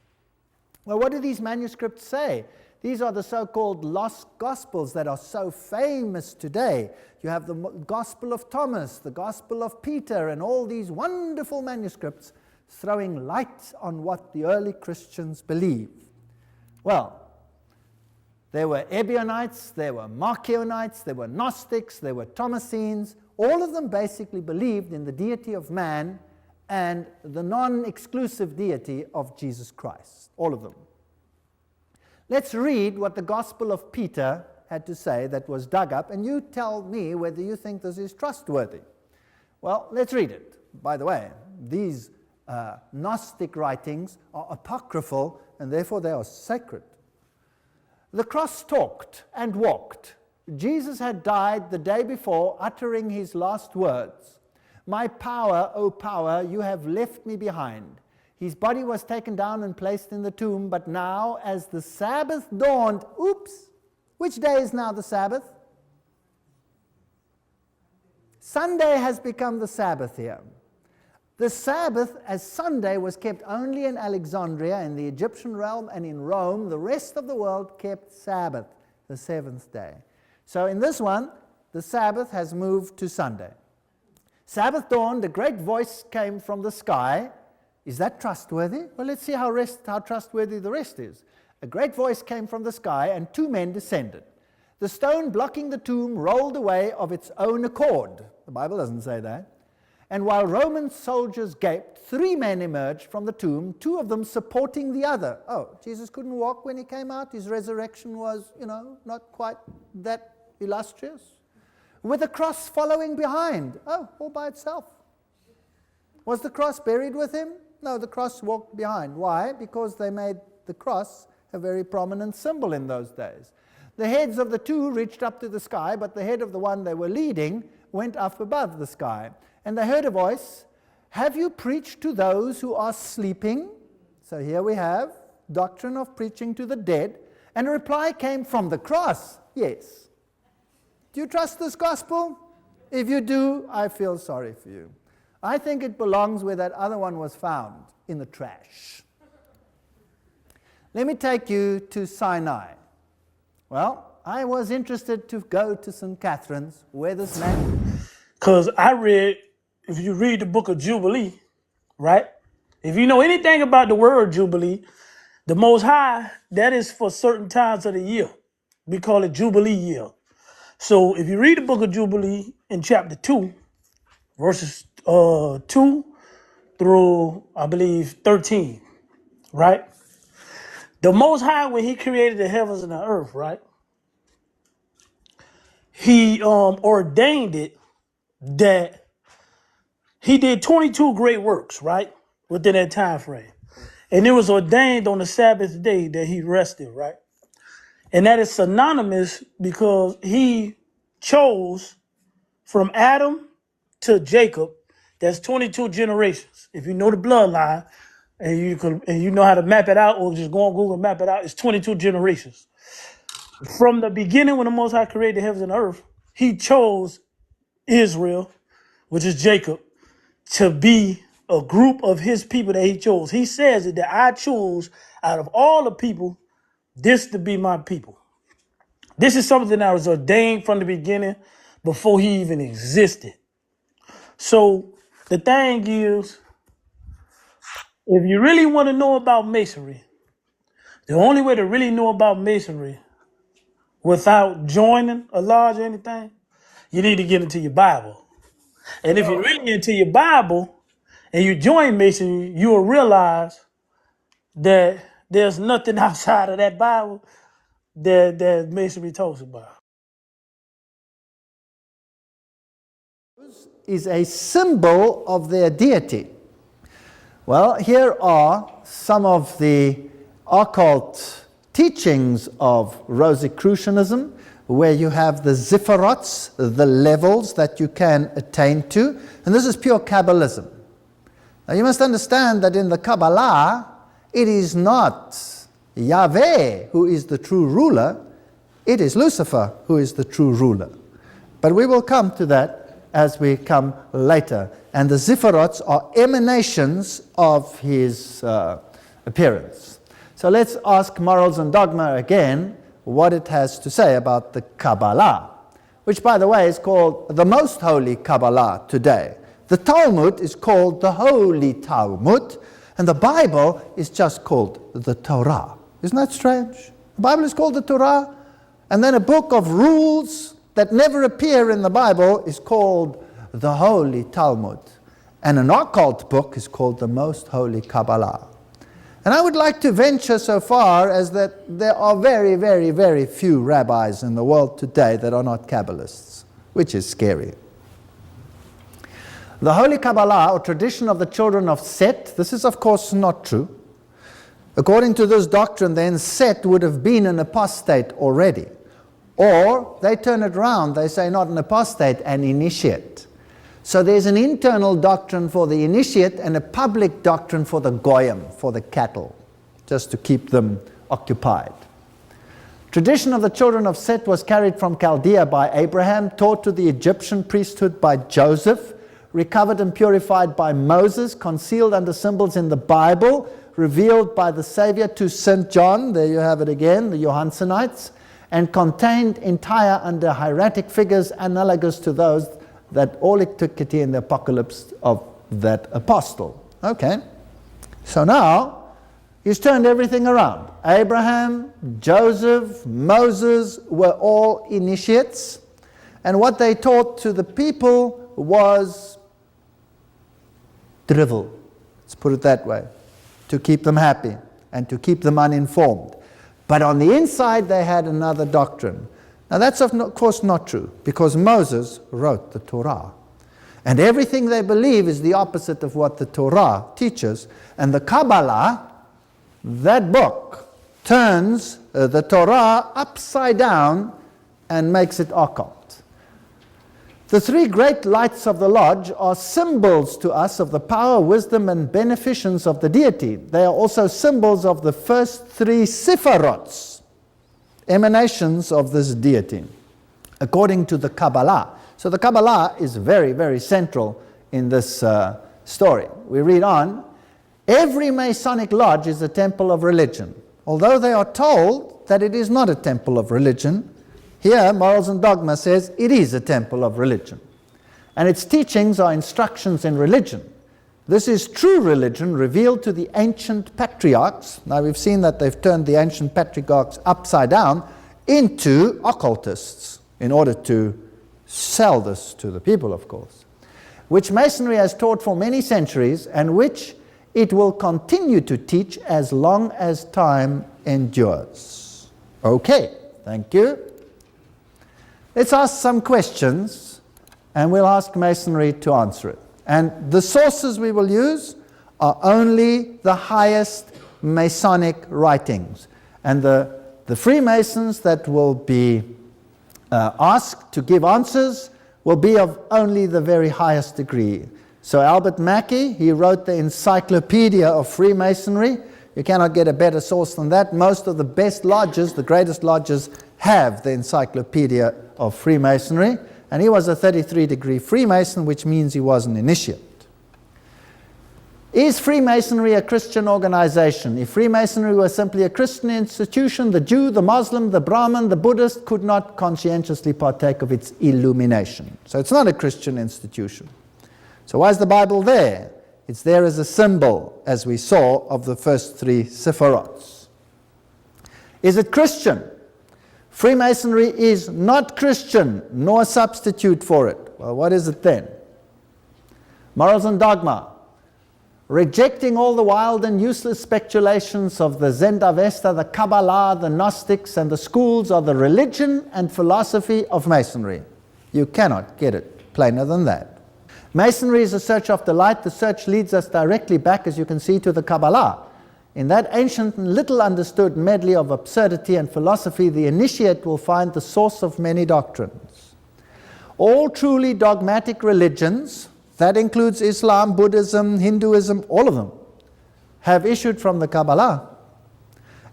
Well, what do these manuscripts say? These are the so-called lost Gospels that are so famous today. You have the Gospel of Thomas, the Gospel of Peter, and all these wonderful manuscripts throwing light on what the early Christians believed. Well, there were Ebionites, there were Marcionites, there were Gnostics, there were Thomasines. All of them basically believed in the deity of man and the non-exclusive deity of Jesus Christ. All of them. Let's read what the Gospel of Peter had to say that was dug up, and you tell me whether you think this is trustworthy. Well, let's read it. By the way, these Gnostic writings are apocryphal, and therefore they are sacred. The cross talked and walked. Jesus had died the day before, uttering his last words. My power, O power, you have left me behind. His body was taken down and placed in the tomb, but now as the Sabbath dawned, oops, which day is now the Sabbath? Sunday has become the Sabbath here. The Sabbath as Sunday was kept only in Alexandria, in the Egyptian realm, and in Rome. The rest of the world kept Sabbath, the seventh day. So in this one, the Sabbath has moved to Sunday. Sabbath dawned, a great voice came from the sky. Is that trustworthy? Well, let's see how trustworthy the rest is. A great voice came from the sky, and two men descended. The stone blocking the tomb rolled away of its own accord. The Bible doesn't say that. And while Roman soldiers gaped, three men emerged from the tomb, two of them supporting the other. Oh, Jesus couldn't walk when he came out. His resurrection was, not quite that illustrious. With a cross following behind. Oh, all by itself. Was the cross buried with him? No, the cross walked behind. Why? Because they made the cross a very prominent symbol in those days. The heads of the two reached up to the sky, but the head of the one they were leading went up above the sky. And they heard a voice, have you preached to those who are sleeping? So here we have doctrine of preaching to the dead. And a reply came from the cross, yes. Do you trust this gospel? If you do, I feel sorry for you. I think it belongs where that other one was found, in the trash. Let me take you to Sinai. Well, I was interested to go to St. Catherine's, where this man... Because if you read the book of Jubilee, right? If you know anything about the word Jubilee, the Most High, that is for certain times of the year. We call it Jubilee year. So if you read the book of Jubilee in chapter 2, verses 2 through, I believe, 13, right? The Most High, when he created the heavens and the earth, right? He ordained it that he did 22 great works, right? Within that time frame. And it was ordained on the Sabbath day that he rested, right? And that is synonymous because he chose from Adam to Jacob, that's 22 generations. If you know the bloodline and you know how to map it out, or just go on Google and map it out, it's 22 generations. From the beginning, when the Most High created the heavens and the earth, he chose Israel, which is Jacob, to be a group of his people that he chose. He says that I choose out of all the people, this to be my people. This is something that was ordained from the beginning before he even existed. So the thing is, if you really want to know about Masonry, the only way to really know about Masonry without joining a lodge or anything, you need to get into your Bible. And if you're really into your Bible and you join Masonry, you will realize that there's nothing outside of that Bible that Masonry talks about. Is a symbol of their deity. Well, here are some of the occult teachings of Rosicrucianism, where you have the zipharots, the levels that you can attain to, and this is pure Kabbalism. Now you must understand that in the Kabbalah, it is not Yahweh who is the true ruler, it is Lucifer who is the true ruler. But we will come to that as we come later. And the zipharots are emanations of his appearance. So let's ask Morals and Dogma again what it has to say about the Kabbalah, which, by the way, is called the most holy Kabbalah today. The Talmud is called the Holy Talmud, and the Bible is just called the Torah. Isn't that strange? The Bible is called the Torah, and then a book of rules that never appear in the Bible is called the Holy Talmud. And an occult book is called the Most Holy Kabbalah. And I would like to venture so far as that there are very, very, very few rabbis in the world today that are not Kabbalists, which is scary. The Holy Kabbalah, or tradition of the children of Set, this is of course not true. According to this doctrine, then Set would have been an apostate already. Or they turn it around, they say not an apostate, an initiate. So there's an internal doctrine for the initiate and a public doctrine for the goyim, for the cattle, just to keep them occupied. Tradition of the children of Set was carried from Chaldea by Abraham, taught to the Egyptian priesthood by Joseph, recovered and purified by Moses, concealed under symbols in the Bible, revealed by the Savior to St. John, there you have it again, the Johansonites, and contained entire under hieratic figures analogous to those that all antiquity in the apocalypse of that apostle. Okay, so now he's turned everything around. Abraham, Joseph, Moses were all initiates, and what they taught to the people was drivel, let's put it that way, to keep them happy and to keep them uninformed. But on the inside, they had another doctrine. Now that's of course not true, because Moses wrote the Torah. And everything they believe is the opposite of what the Torah teaches. And the Kabbalah, that book, turns the Torah upside down and makes it occult. The three great lights of the lodge are symbols to us of the power, wisdom, and beneficence of the deity. They are also symbols of the first three sephirots, emanations of this deity, according to the Kabbalah. So the Kabbalah is very, very central in this story. We read on. Every Masonic lodge is a temple of religion, although they are told that it is not a temple of religion. Here, Morals and Dogma says it is a temple of religion. And its teachings are instructions in religion. This is true religion revealed to the ancient patriarchs. Now we've seen that they've turned the ancient patriarchs upside down into occultists in order to sell this to the people, of course. Which Masonry has taught for many centuries, and which it will continue to teach as long as time endures. Okay, thank you. Let's ask some questions, and we'll ask Masonry to answer it. And the sources we will use are only the highest Masonic writings. And the Freemasons that will be asked to give answers will be of only the very highest degree. So Albert Mackey, he wrote the Encyclopedia of Freemasonry. You cannot get a better source than that. Most of the best lodges, the greatest lodges, have the Encyclopedia of Freemasonry. And he was a 33-degree Freemason, which means he was an initiate. Is Freemasonry a Christian organization? If Freemasonry were simply a Christian institution, the Jew, the Muslim, the Brahmin, the Buddhist could not conscientiously partake of its illumination. So it's not a Christian institution. So why is the Bible there? It's there as a symbol, as we saw, of the first three Sephiroths. Is it Christian? Freemasonry is not Christian, nor a substitute for it. Well, what is it then? Morals and dogma. Rejecting all the wild and useless speculations of the Zendavesta, the Kabbalah, the Gnostics, and the schools are the religion and philosophy of Masonry. You cannot get it plainer than that. Masonry is a search after light. The search leads us directly back, as you can see, to the Kabbalah. In that ancient and little understood medley of absurdity and philosophy, the initiate will find the source of many doctrines. All truly dogmatic religions, that includes Islam, Buddhism, Hinduism, all of them, have issued from the Kabbalah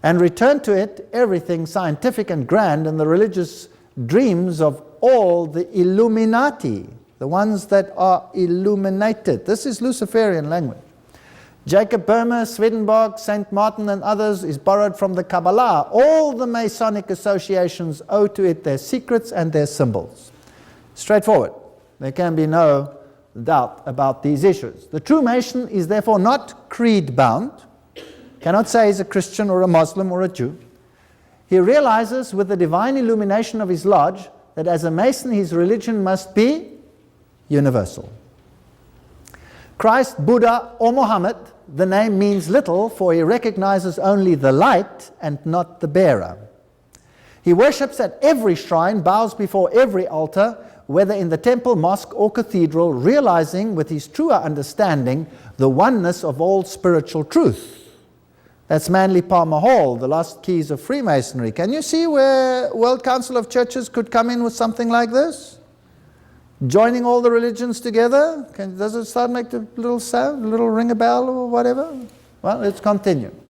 and returned to it everything scientific and grand and the religious dreams of all the Illuminati, the ones that are illuminated. This is Luciferian language. Jacob Boehmer, Swedenborg, St. Martin and others is borrowed from the Kabbalah. All the Masonic associations owe to it their secrets and their symbols. Straightforward. There can be no doubt about these issues. The true Mason is therefore not creed-bound, cannot say he's a Christian or a Muslim or a Jew. He realizes with the divine illumination of his lodge that as a Mason his religion must be universal. Christ, Buddha, or Muhammad, the name means little, for he recognizes only the light and not the bearer. He worships at every shrine, bows before every altar, whether in the temple, mosque, or cathedral, realizing with his truer understanding the oneness of all spiritual truth. That's Manly Palmer Hall, the lost keys of Freemasonry. Can you see where World Council of Churches could come in with something like this? Joining all the religions together? Does it start to make a little sound, a little ring a bell or whatever? Well, let's continue.